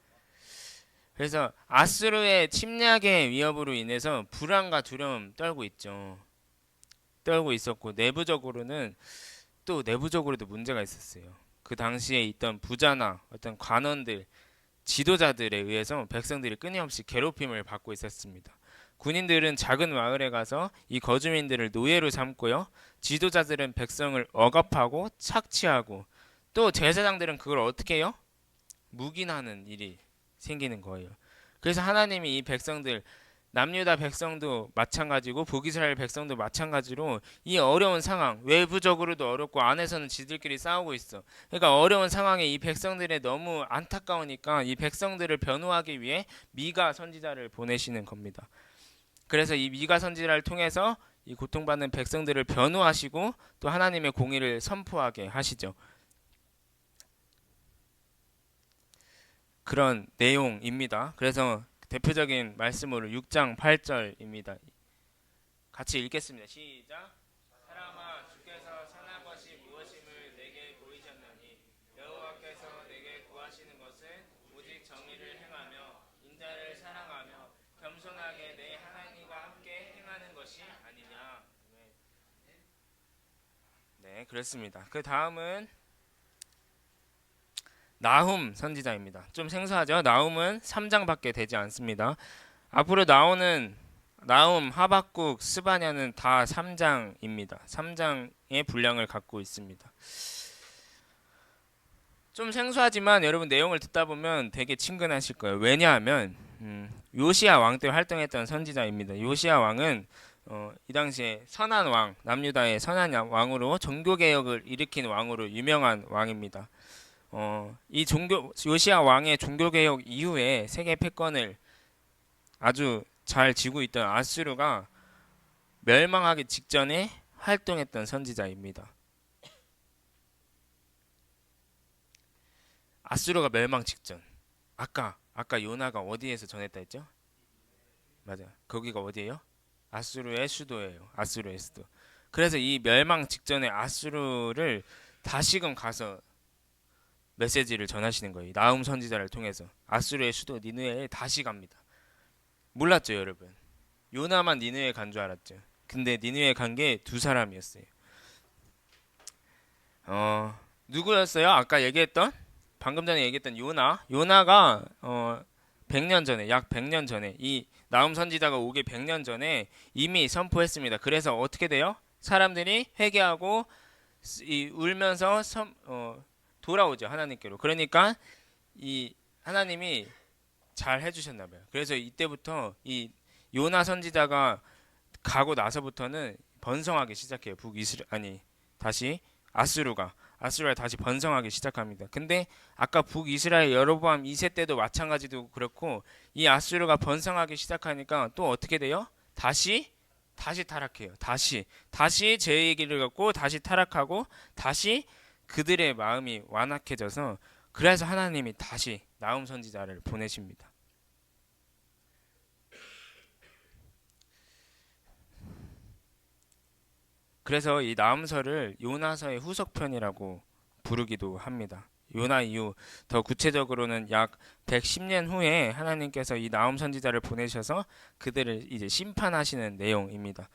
S1: 그래서 아수르의 침략의 위협으로 인해서 불안과 두려움 떨고 있죠. 떨고 있었고 내부적으로도 문제가 있었어요. 그 당시에 있던 부자나 어떤 관원들, 지도자들에 의해서 백성들이 끊임없이 괴롭힘을 받고 있었습니다. 군인들은 작은 마을에 가서 이 거주민들을 노예로 삼고요. 지도자들은 백성을 억압하고 착취하고 또 제사장들은 그걸 어떻게 해요? 묵인하는 일이 생기는 거예요. 그래서 하나님이 이 백성들 남유다 백성도 마찬가지고 북이스라엘 백성도 마찬가지로 이 어려운 상황 외부적으로도 어렵고 안에서는 지들끼리 싸우고 있어. 그러니까 어려운 상황에 이 백성들이 너무 안타까우니까 이 백성들을 변호하기 위해 미가 선지자를 보내시는 겁니다. 그래서 이 미가 선지자를 통해서 이 고통받는 백성들을 변호하시고 또 하나님의 공의를 선포하게 하시죠. 그런 내용입니다. 그래서 대표적인 말씀으로 6장 8절입니다. 같이 읽겠습니다. 시작. 사람아 주께서 선한 것이 무엇임을 내게 보이셨나니 여호와께서 내게 구하시는 것은 오직 정의를 행하며 인자를 사랑하며 겸손하게 내 하나님과 함께 행하는 것이 아니냐. 네, 그렇습니다. 그 다음은 나훔 선지자입니다. 좀 생소하죠? 나훔은 3장밖에 되지 않습니다. 앞으로 나오는 나훔, 하박국, 스바냐는 다 3장입니다. 3장의 분량을 갖고 있습니다. 좀 생소하지만 여러분 내용을 듣다 보면 되게 친근하실 거예요. 왜냐하면 요시야 왕 때 활동했던 선지자입니다. 요시야 왕은 이 당시에 선한 왕, 남유다의 선한 왕으로 종교 개혁을 일으킨 왕으로 유명한 왕입니다. 이 요시야 왕의 종교 개혁 이후에 세계 패권을 아주 잘 쥐고 있던 아수르가 멸망하기 직전에 활동했던 선지자입니다. 아수르가 멸망 직전. 아까 요나가 어디에서 전했다 했죠? 맞아. 거기가 어디예요? 아수르의 수도예요. 아수르의 수도. 그래서 이 멸망 직전에 아수르를 다시금 가서 메시지를 전하시는 거예요. 나훔 선지자를 통해서 아수르의 수도 니느웨에 다시 갑니다. 몰랐죠, 여러분? 요나만 니느웨에 간 줄 알았죠. 근데 니느웨에 간 게 두 사람이었어요. 누구였어요? 아까 얘기했던 방금 전에 얘기했던 요나가 100년 전에 약 100년 전에 이 나훔 선지자가 오기 100년 전에 이미 선포했습니다. 그래서 어떻게 돼요? 사람들이 회개하고 울면서 돌아오죠, 하나님께로. 그러니까 이 하나님이 잘 해주셨나 봐요. 그래서 이때부터 이 요나 선지자가 가고 나서부터는 번성하기 시작해요. 다시 아수르가 다시 번성하기 시작합니다. 근데 아까 북이스라엘 여로보암 2세 때도 마찬가지도 그렇고 이 아수르가 번성하기 시작하니까 또 어떻게 돼요? 다시 타락해요. 다시 제 얘기를 갖고 다시 타락하고 다시 그들의 마음이 완악해져서 그래서 하나님이 다시 나훔 선지자를 보내십니다. 그래서 이 나훔서를 요나서의 후속편이라고 부르기도 합니다. 요나 이후 더 구체적으로는 약 110년 후에 하나님께서 이 나훔 선지자를 보내셔서 그들을 이제 심판하시는 내용입니다.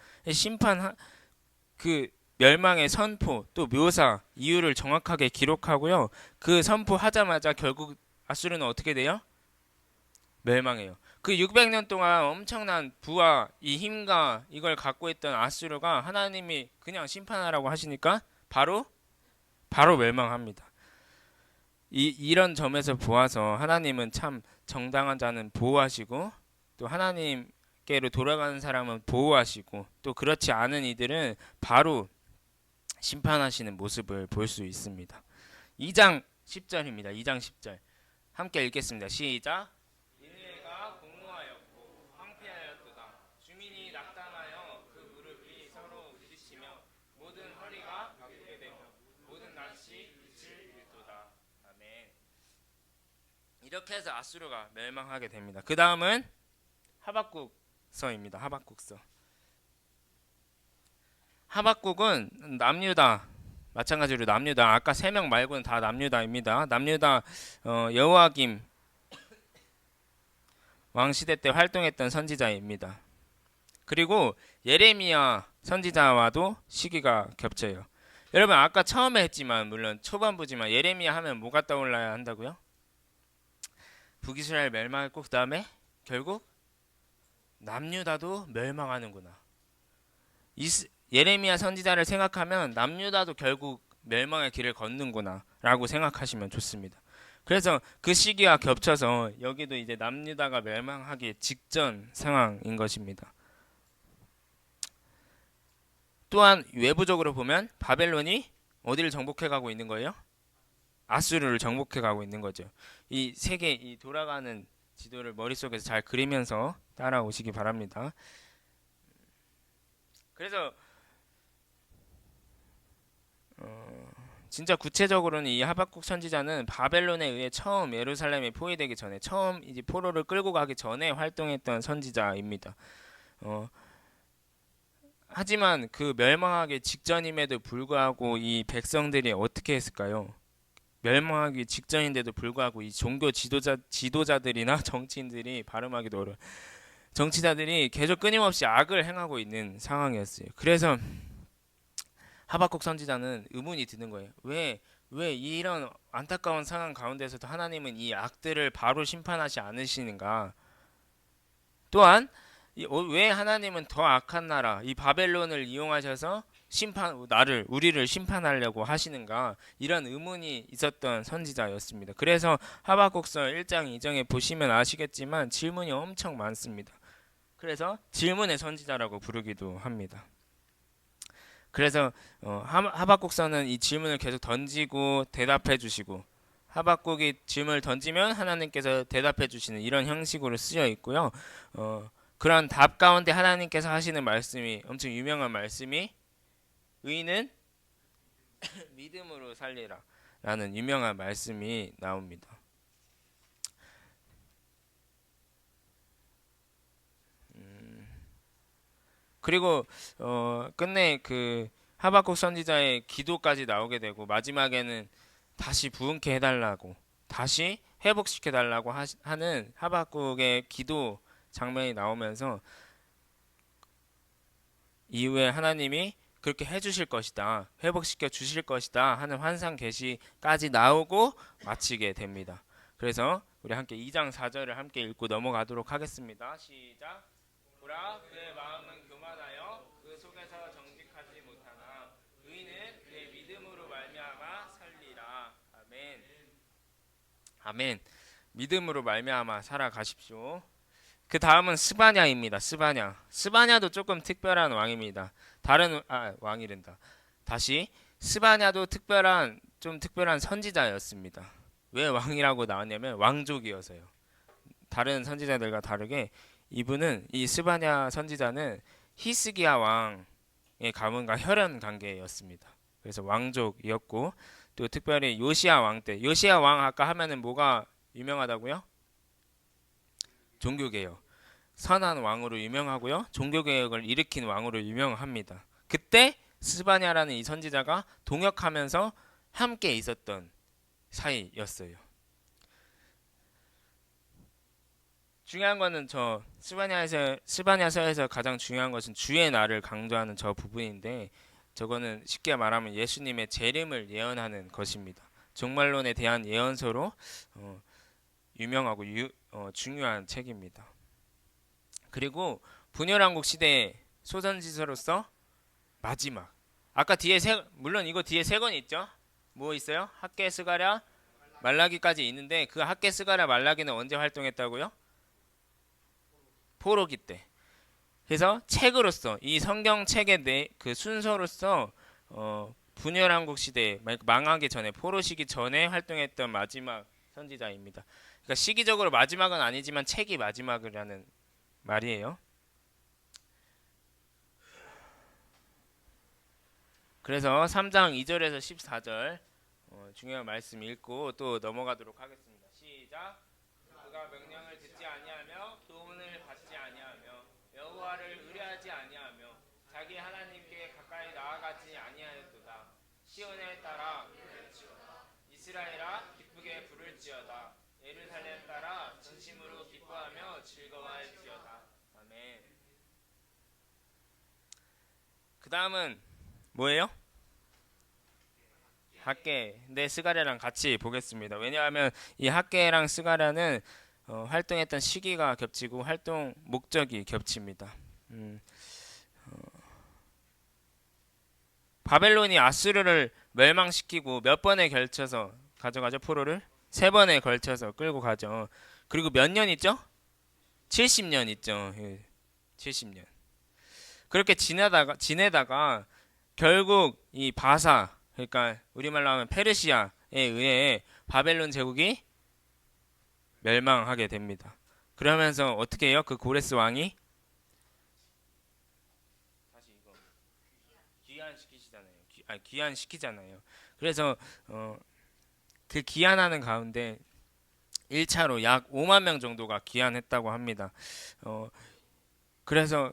S1: 그 멸망의 선포 또 묘사 이유를 정확하게 기록하고요. 그 선포하자마자 결국 아수르는 어떻게 돼요? 멸망해요. 그 600년 동안 엄청난 부와 이 힘과 이걸 갖고 있던 아수르가 하나님이 그냥 심판하라고 하시니까 바로 멸망합니다. 이런 점에서 보아서 하나님은 참 정당한 자는 보호하시고 또 하나님께로 돌아가는 사람은 보호하시고 또 그렇지 않은 이들은 바로 심판하시는 모습을 볼 수 있습니다. 2장 10절입니다. 2장 10절 함께 읽겠습니다. 시작. 니느웨가 공허하였고 황폐하였도다. 주민이 낙담하여 그 무릎이 서로 부딪히며 모든 허리가 바꾸게 되고 모든 낯이 빛을 잃도다. 아멘. 이렇게 해서 아수르가 멸망하게 됩니다. 그 다음은 하박국서입니다. 하박국은 남유다 마찬가지로 남유다 아까 3명 말고는 다 남유다입니다. 남유다 여호야김 왕 시대 때 활동했던 선지자입니다. 그리고 예레미야 선지자와도 시기가 겹쳐요. 여러분 아까 처음에 했지만 물론 초반부지만 예레미야 하면 뭐가 떠올라야 한다고요? 북이스라엘 멸망했고 그 다음에 결국 남유다도 멸망하는구나. 예레미야 선지자를 생각하면 남유다도 결국 멸망의 길을 걷는구나 라고 생각하시면 좋습니다. 그래서 그 시기와 겹쳐서 여기도 이제 남유다가 멸망하기 직전 상황인 것입니다. 또한 외부적으로 보면 바벨론이 어디를 정복해 가고 있는 거예요? 아수르를 정복해 가고 있는 거죠. 이 세계 이 돌아가는 지도를 머릿속에서 잘 그리면서 따라오시기 바랍니다. 그래서 진짜 구체적으로는 이 하박국 선지자는 바벨론에 의해 처음 예루살렘이 포위되기 전에 처음 이제 포로를 끌고 가기 전에 활동했던 선지자입니다. 하지만 그 멸망하기 직전임에도 불구하고 이 백성들이 어떻게 했을까요? 멸망하기 직전인데도 불구하고 이 종교 지도자들이나 정치인들이 발음하기도 어려워. 정치자들이 계속 끊임없이 악을 행하고 있는 상황이었어요. 그래서 하박국 선지자는 의문이 드는 거예요. 왜 이런 안타까운 상황 가운데서도 하나님은 이 악들을 바로 심판하지 않으시는가? 또한 왜 하나님은 더 악한 나라 이 바벨론을 이용하셔서 우리를 심판하려고 하시는가, 이런 의문이 있었던 선지자였습니다. 그래서 하박국서 1장 2장에 보시면 아시겠지만 질문이 엄청 많습니다. 그래서 질문의 선지자라고 부르기도 합니다. 그래서 하박국서는 이 질문을 계속 던지고 대답해 주시고, 하박국이 질문을 던지면 하나님께서 대답해 주시는 이런 형식으로 쓰여 있고요. 그런 답 가운데 하나님께서 하시는 말씀이, 엄청 유명한 말씀이 의인은 믿음으로 살리라 라는 유명한 말씀이 나옵니다. 그리고 끝내 그 하박국 선지자의 기도까지 나오게 되고, 마지막에는 다시 부흥케 해달라고, 다시 회복시켜 달라고 하는 하박국의 기도 장면이 나오면서 이후에 하나님이 그렇게 해주실 것이다, 회복시켜 주실 것이다 하는 환상 계시까지 나오고 마치게 됩니다. 그래서 우리 함께 2장 4절을 함께 읽고 넘어가도록 하겠습니다. 시작. 보라, 그의 마음은 교만하여 그 속에서 정직하지 못하나 의인은 그의 믿음으로 말미암아 살리라. 아멘. 아멘. 믿음으로 말미암아 살아가십시오. 그 다음은 스바냐입니다. 스바냐도 조금 특별한 왕입니다. 왕이란다. 다시, 스바냐도 좀 특별한 선지자였습니다. 왜 왕이라고 나왔냐면 왕족이어서요. 다른 선지자들과 다르게 이 스바냐 선지자는 히스기야 왕의 가문과 혈연 관계였습니다. 그래서 왕족이었고, 또 특별히 요시야 왕 아까 하면은 뭐가 유명하다고요? 종교개혁. 선한 왕으로 유명하고요. 종교개혁을 일으킨 왕으로 유명합니다. 그때 스바냐라는 이 선지자가 동역하면서 함께 있었던 사이였어요. 중요한 거는 저 스바냐서에서 가장 중요한 것은 주의 날을 강조하는 저 부분인데, 저거는 쉽게 말하면 예수님의 재림을 예언하는 것입니다. 종말론에 대한 예언서로 유명하고 중요한 책입니다. 그리고 분열왕국 시대의 소선지서로서 마지막, 아까 물론 이거 뒤에 세 권 있죠? 뭐 있어요? 학개, 스가랴, 말라기까지 있는데, 그 학개, 스가랴, 말라기는 언제 활동했다고요? 포로기 때. 그래서 책으로서, 이 성경책의 그 순서로서 분열왕국 시대, 망하기 전에, 포로 시기 전에 활동했던 마지막 선지자입니다. 그러니까 시기적으로 마지막은 아니지만 책이 마지막이라는 말이에요. 그래서 3장 2절에서 14절 중요한 말씀 읽고 또 넘어가도록 하겠습니다. 시작. 그가 명령을 듣지 아니하며 교훈을 받지 아니하며 여호와를 의뢰하지 아니하며 자기 하나님께 가까이 나아가지 아니하였도다. 시온에 따라 이스라엘아 기쁘게 부를지어다. 예루살렘 따라 진심으로 기뻐하며 즐거워할지어다. 아멘. 그 다음은 뭐예요? 학개. 네, 스가랴랑 같이 보겠습니다. 왜냐하면 이 학개랑 스가랴는 활동했던 시기가 겹치고 활동 목적이 겹칩니다. 바벨론이 아수르를 멸망시키고 몇 번에 걸쳐서 가져가죠? 포로를 3번에 걸쳐서 끌고 가죠. 그리고 몇 년 있죠? 70년 있죠. 70년. 그렇게 지내다가 결국 이 바사, 그러니까 우리말로 하면 페르시아에 의해 바벨론 제국이 멸망하게 됩니다. 그러면서 어떻게 해요? 그 고레스 왕이 다시 이거 귀환시키잖아요. 그래서 그 귀환하는 가운데 1차로 약 5만 명 정도가 귀환했다고 합니다. 그래서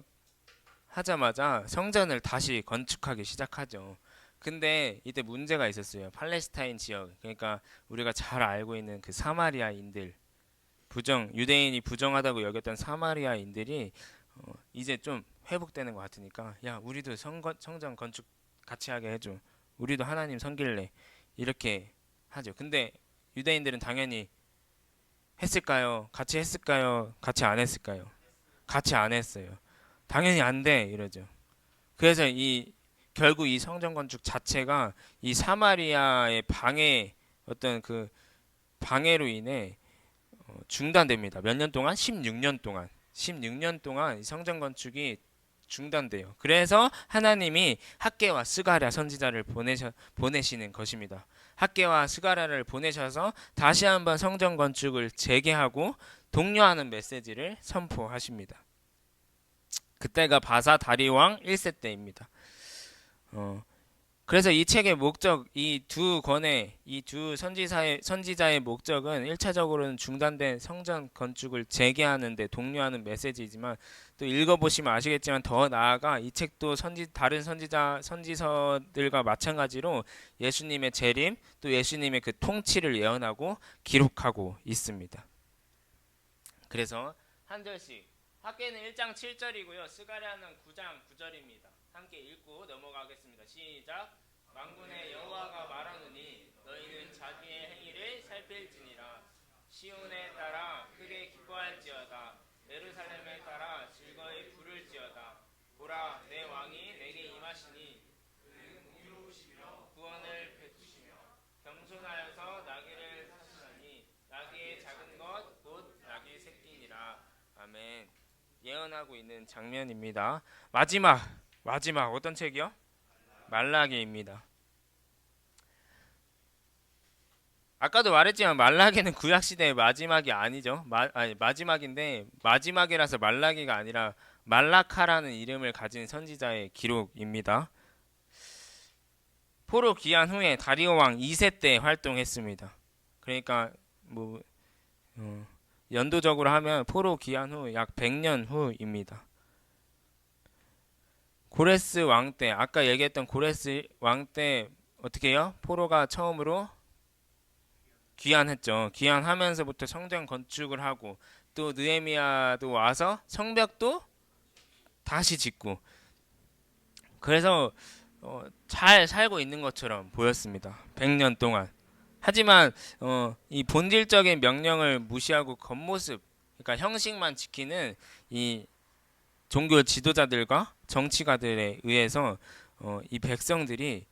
S1: 하자마자 성전을 다시 건축하기 시작하죠. 근데 이때 문제가 있었어요. 팔레스타인 지역, 그러니까 우리가 잘 알고 있는 그 사마리아인들, 유대인이 부정하다고 여겼던 사마리아인들이 이제 좀 회복되는 것 같으니까, 야, 우리도 성전 건축 같이 하게 해줘. 우리도 하나님 섬길래. 이렇게 하죠. 근데 유대인들은 당연히 했을까요? 같이 했을까요? 같이 안 했을까요? 같이 안 했어요. 당연히 안 돼 이러죠. 그래서 결국 이 성전 건축 자체가 이 사마리아의 방해 어떤 그 방해로 인해 중단됩니다. 몇 년 동안? 16년 동안. 16년 동안 이 성전 건축이 중단돼요. 그래서 하나님이 학개와 스가랴 선지자를 보내시는 것입니다. 학개와 스가랴를 보내셔서 다시 한번 성전 건축을 재개하고 독려하는 메시지를 선포하십니다. 그때가 바사 다리 왕 1세 때입니다. 그래서 이 책의 목적, 이 두 권의, 이 두 선지자의 목적은 1차적으로는 중단된 성전 건축을 재개하는데 독려하는 메시지이지만 또 읽어보시면 아시겠지만 더 나아가 이 책도 다른 선지서들과 마찬가지로 예수님의 재림, 또 예수님의 그 통치를 예언하고 기록하고 있습니다. 그래서 한 절씩, 학개는 1장 7절이고요. 스가랴는 9장 9절입니다. 함께 읽고 넘어가겠습니다. 시작. 만군의 여호와가 말하노니 너희는 자기의 행위를 살필지니라. 시온에 따라 크게 기뻐할지어다. 예루살렘에 따라 즐거이 부를지어다. 보라, 내 왕이 내게 임하시니 그는 공의로우시며 구원을 베푸시며 겸손하여서 나귀를 타시나니 나귀의 작은 것 곧 나귀 새끼니라. 아멘. 예언하고 있는 장면입니다. 마지막 어떤 책이요? 말라기입니다. 아까도 말했지만 말라기는 구약 시대의 마지막이 아니죠. 마지막인데 마지막이라서 말라기가 아니라 말라카라는 이름을 가진 선지자의 기록입니다. 포로 귀환 후에 다리오 왕 2세 때 활동했습니다. 그러니까 연도적으로 하면 포로 귀환 후 약 100년 후입니다. 고레스 왕 때, 아까 얘기했던 고레스 왕 때 어떻게 해요? 포로가 처음으로 귀환했죠. 귀환하면서부터 성전 건축을 하고 또 느헤미야도 와서 성벽도 다시 짓고 그래서 잘 살고 있는 것처럼 보였습니다. 100년 동안. 하지만 이 본질적인 명령을 무시하고 겉모습, 그러니까 형식만 지키는 이 종교 지도자들과 정치가들에 의해서 이 백성들이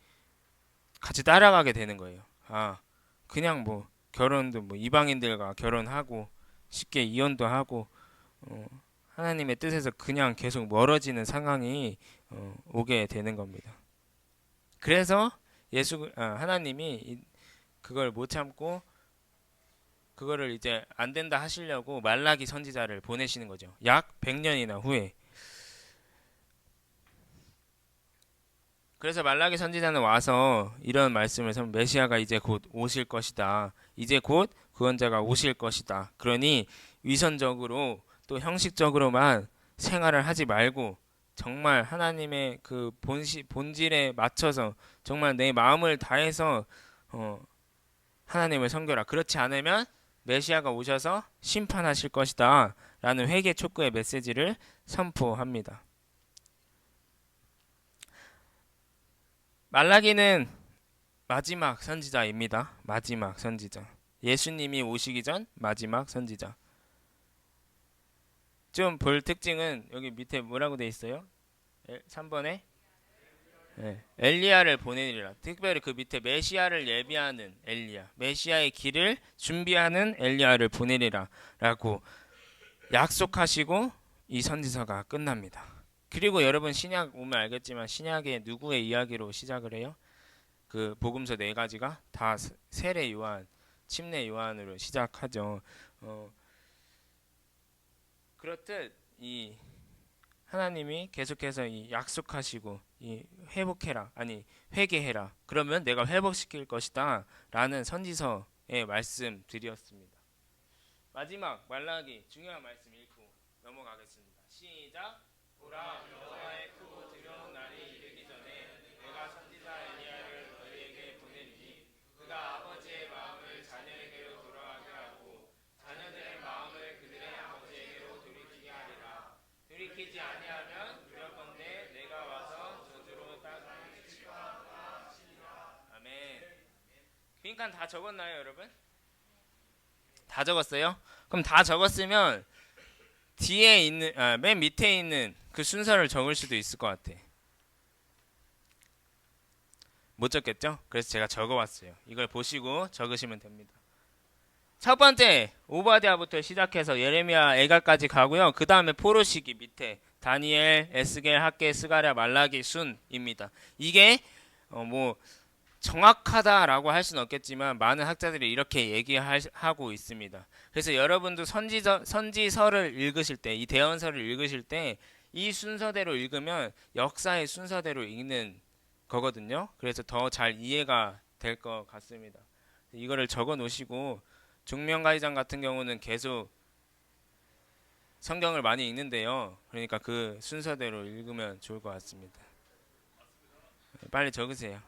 S1: 같이 따라가게 되는 거예요. 그냥 결혼도 이방인들과 결혼하고 쉽게 이혼도 하고 하나님의 뜻에서 그냥 계속 멀어지는 상황이 오게 되는 겁니다. 그래서 하나님이 그걸 못 참고 그거를 이제 안 된다 하시려고 말라기 선지자를 보내시는 거죠. 약 100년이나 후에. 그래서 말라기 선지자는 와서 이런 말씀을 메시아가 이제 곧 오실 것이다. 이제 곧 구원자가 오실 것이다. 그러니 위선적으로 또 형식적으로만 생활을 하지 말고 정말 하나님의 그 본질에 맞춰서 정말 내 마음을 다해서 하나님을 섬겨라. 그렇지 않으면 메시아가 오셔서 심판하실 것이다. 라는 회개 촉구의 메시지를 선포합니다. 말라기는 마지막 선지자입니다. 마지막 선지자. 예수님이 오시기 전 마지막 선지자. 좀 볼 특징은 여기 밑에 뭐라고 돼 있어요? 3번에 엘리야를 보내리라. 특별히 그 밑에 메시아를 예비하는 엘리야, 메시아의 길을 준비하는 엘리야를 보내리라 라고 약속하시고 이 선지서가 끝납니다. 그리고 여러분 신약 오면 알겠지만 신약의 누구의 이야기로 시작을 해요? 그 복음서 4가지가 다 세례 요한, 침례 요한으로 시작하죠. 그렇듯 이 하나님이 계속해서 이 약속하시고 이 회개해라. 그러면 내가 회복시킬 것이다. 라는 선지서의 말씀드렸습니다. 마지막 말라기 중요한 말씀 읽고 넘어가겠습니다. 시작. 보라, 여호와의 크고 두려운 날이 이르기 전에 내가 선지자 엘리야를 너희에게 보내리니 그가 아버지의 마음을 자녀에게로 돌아가게 하고 자녀들의 마음을 그들의 아버지에게로 돌이키게 하리라. 돌이키지 아니하면 두렵건대 내가 와서 저주로 땅을 치유하리라. 아멘. 그러니까 다 적었나요, 여러분? 다 적었어요? 그럼 다 적었으면 뒤에 있는 맨 밑에 있는 그 순서를 적을 수도 있을 것 같아. 못 적겠죠? 그래서 제가 적어왔어요. 이걸 보시고 적으시면 됩니다. 첫 번째 오바댜부터 시작해서 예레미야, 애가까지 가고요. 그 다음에 포로시기 밑에 다니엘, 에스겔, 학개, 스가랴, 말라기 순입니다. 이게 뭐 정확하다라고 할 수는 없겠지만 많은 학자들이 이렇게 얘기하고 있습니다. 그래서 여러분도 선지서를 읽으실 때, 이 대언서를 읽으실 때 이 순서대로 읽으면 역사의 순서대로 읽는 거거든요. 그래서 더 잘 이해가 될 것 같습니다. 이거를 적어 놓으시고 중명가이장 같은 경우는 계속 성경을 많이 읽는데요. 그러니까 그 순서대로 읽으면 좋을 것 같습니다. 빨리 적으세요.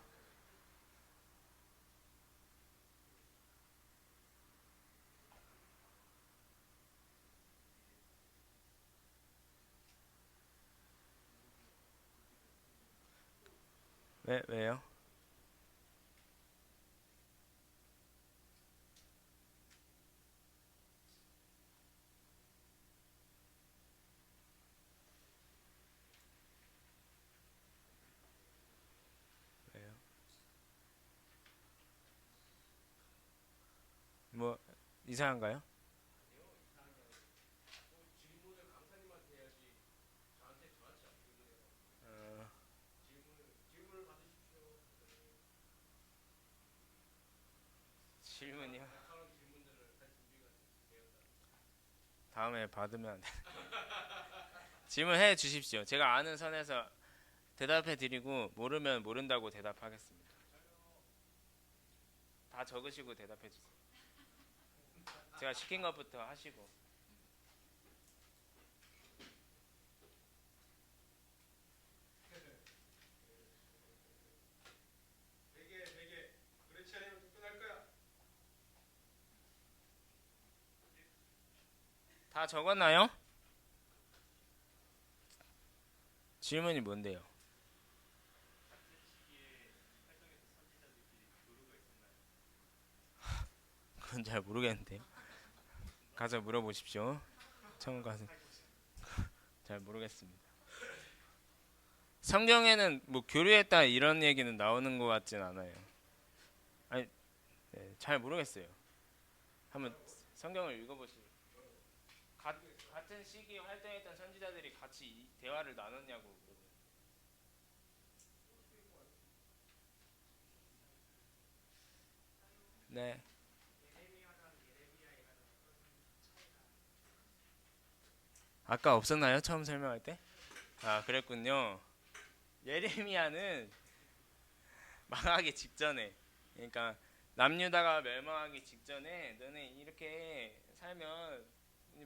S1: 왜요? 왜요? 뭐 이상한가요? 어, 질문이요? 다음에 받으면 안 돼. 질문해 주십시오. 제가 아는 선에서 대답해 드리고 모르면 모른다고 대답하겠습니다. 다 적으시고 대답해 주세요. 제가 시킨 것부터 하시고. 다 적었나요? 질문이 뭔데요? 그건 잘 모르겠는데요. 가서 물어보십시오. 처음 가서 잘 모르겠습니다. 성경에는 뭐 교류했다 이런 얘기는 나오는 것 같진 않아요. 아니, 네, 잘 모르겠어요. 한번 성경을 읽어보시죠. 같은 시기에 활동했던 선지자들이 같이 대화를 나눴냐고. 네. 아까 없었나요? 처음 설명할 때? 아, 그랬군요. 예레미야는 망하기 직전에, 그러니까 남유다가 멸망하기 직전에 너네 이렇게 살면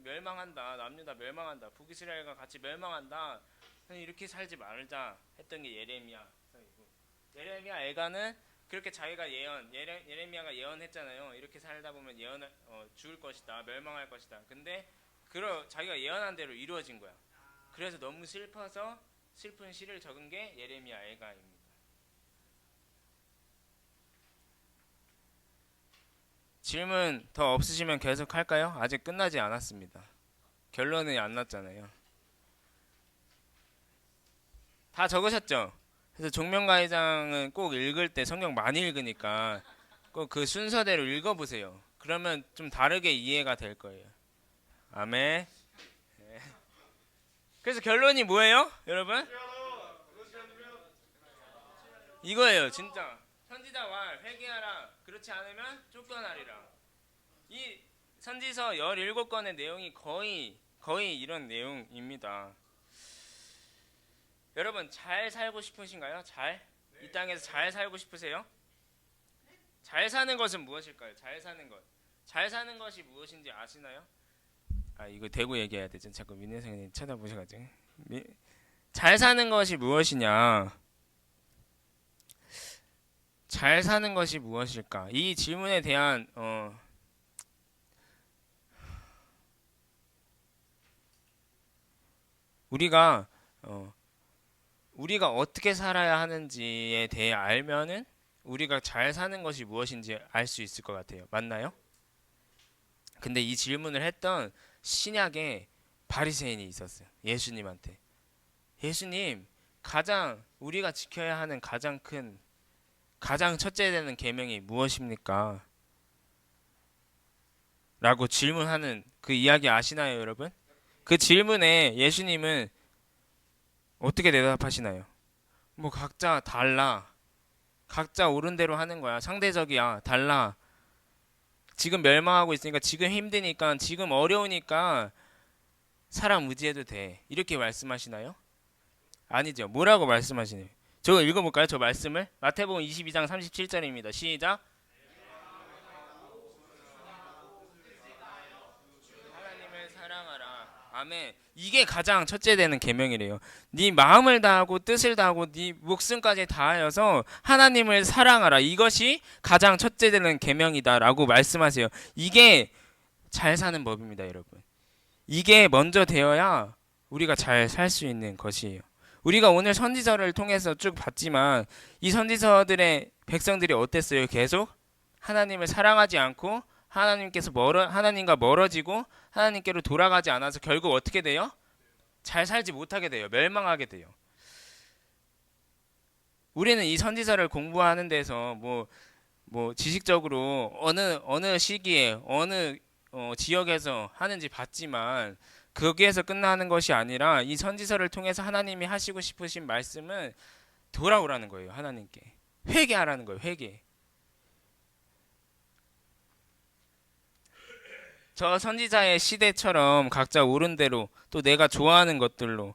S1: 멸망한다. 남유다 멸망한다. 북이스라엘과 같이 멸망한다. 이렇게 살지 말자 했던 게 예레미야서이고, 예레미야 애가는 그렇게 자기가 예레미야가 예언했잖아요. 이렇게 살다 보면 죽을 것이다. 멸망할 것이다. 근데 자기가 예언한 대로 이루어진 거야. 그래서 너무 슬퍼서 슬픈 시를 적은 게 예레미야 애가입니다. 질문 더 없으시면 계속 할까요? 아직 끝나지 않았습니다. 결론이 안 났잖아요. 다 적으셨죠? 그래서 종명가이장은 꼭 읽을 때 성경 많이 읽으니까 꼭 그 순서대로 읽어보세요. 그러면 좀 다르게 이해가 될 거예요. 아멘. 네. 그래서 결론이 뭐예요, 여러분? 이거예요, 진짜. 선지자와 회개하라. 그렇지 않으면 쫓겨나리라. 이 선지서 17권의 내용이 거의 이런 내용입니다. 여러분 잘 살고 싶으신가요? 이 땅에서 잘 살고 싶으세요? 잘 사는 것은 무엇일까요? 잘 사는 것. 잘 사는 것이 무엇인지 아시나요? 아, 이거 대고 얘기해야 되죠. 자꾸 민혜 선생님 쳐다보셔가지고. 잘 사는 것이 무엇이냐? 잘 사는 것이 무엇일까? 이 질문에 대한 우리가 우리가 어떻게 살아야 하는지에 대해 알면은 우리가 잘 사는 것이 무엇인지 알 수 있을 것 같아요. 맞나요? 근데 이 질문을 했던 신약의 바리새인이 있었어요. 예수님한테. 예수님, 가장 우리가 지켜야 하는 가장 첫째 되는 계명이 무엇입니까? 라고 질문하는 그 이야기 아시나요, 여러분? 그 질문에 예수님은 어떻게 대답하시나요? 뭐 각자 달라. 각자 옳은 대로 하는 거야. 상대적이야. 달라. 지금 멸망하고 있으니까, 지금 힘드니까, 지금 어려우니까 사람 의지해도 돼. 이렇게 말씀하시나요? 아니죠. 뭐라고 말씀하시나요? 저 읽어볼까요? 저 말씀을? 마태복음 22장 37절입니다. 시작. 하나님을 사랑하라. 아멘. 이게 가장 첫째 되는 계명이래요. 네 마음을 다하고 뜻을 다하고 네 목숨까지 다하여서 하나님을 사랑하라. 이것이 가장 첫째 되는 계명이다라고 말씀하세요. 이게 잘 사는 법입니다, 여러분. 이게 먼저 되어야 우리가 잘 살 수 있는 것이에요. 우리가 오늘 선지서를 통해서 쭉 봤지만 이 선지서들의 백성들이 어땠어요? 계속 하나님을 사랑하지 않고 하나님과 멀어지고 하나님께로 돌아가지 않아서 결국 어떻게 돼요? 잘 살지 못하게 돼요. 멸망하게 돼요. 우리는 이 선지서를 공부하는 데서 뭐 지식적으로 어느 시기에 어느 지역에서 하는지 봤지만 거기에서 끝나는 것이 아니라 이 선지서를 통해서 하나님이 하시고 싶으신 말씀은 돌아오라는 거예요. 하나님께 회개하라는 거예요. 회개. 저 선지자의 시대처럼 각자 옳은 대로 또 내가 좋아하는 것들로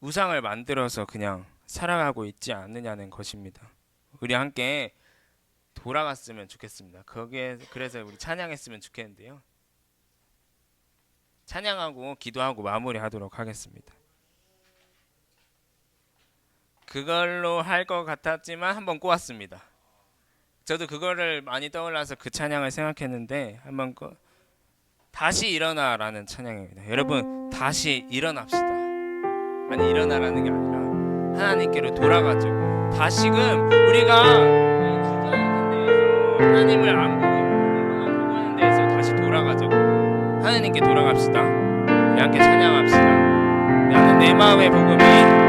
S1: 우상을 만들어서 그냥 살아가고 있지 않느냐는 것입니다. 우리 함께 돌아갔으면 좋겠습니다. 그래서 우리 찬양했으면 좋겠는데요. 찬양하고 기도하고 마무리하도록 하겠습니다. 그걸로 할 것 같았지만 한번 꼬았습니다. 저도 그거를 많이 떠올라서 그 찬양을 생각했는데 한번 다시 일어나라는 찬양입니다. 여러분 다시 일어납시다. 아니 일어나라는 게 아니라 하나님께로 돌아가죠. 다시금 우리가 이 주저앉은 데에서 하나님을 안 보고 보고 있는 데에서 다시 돌아가죠. 하나님께 돌아갑시다. 우리 함께 찬양합시다. 나는 내 마음의 복음이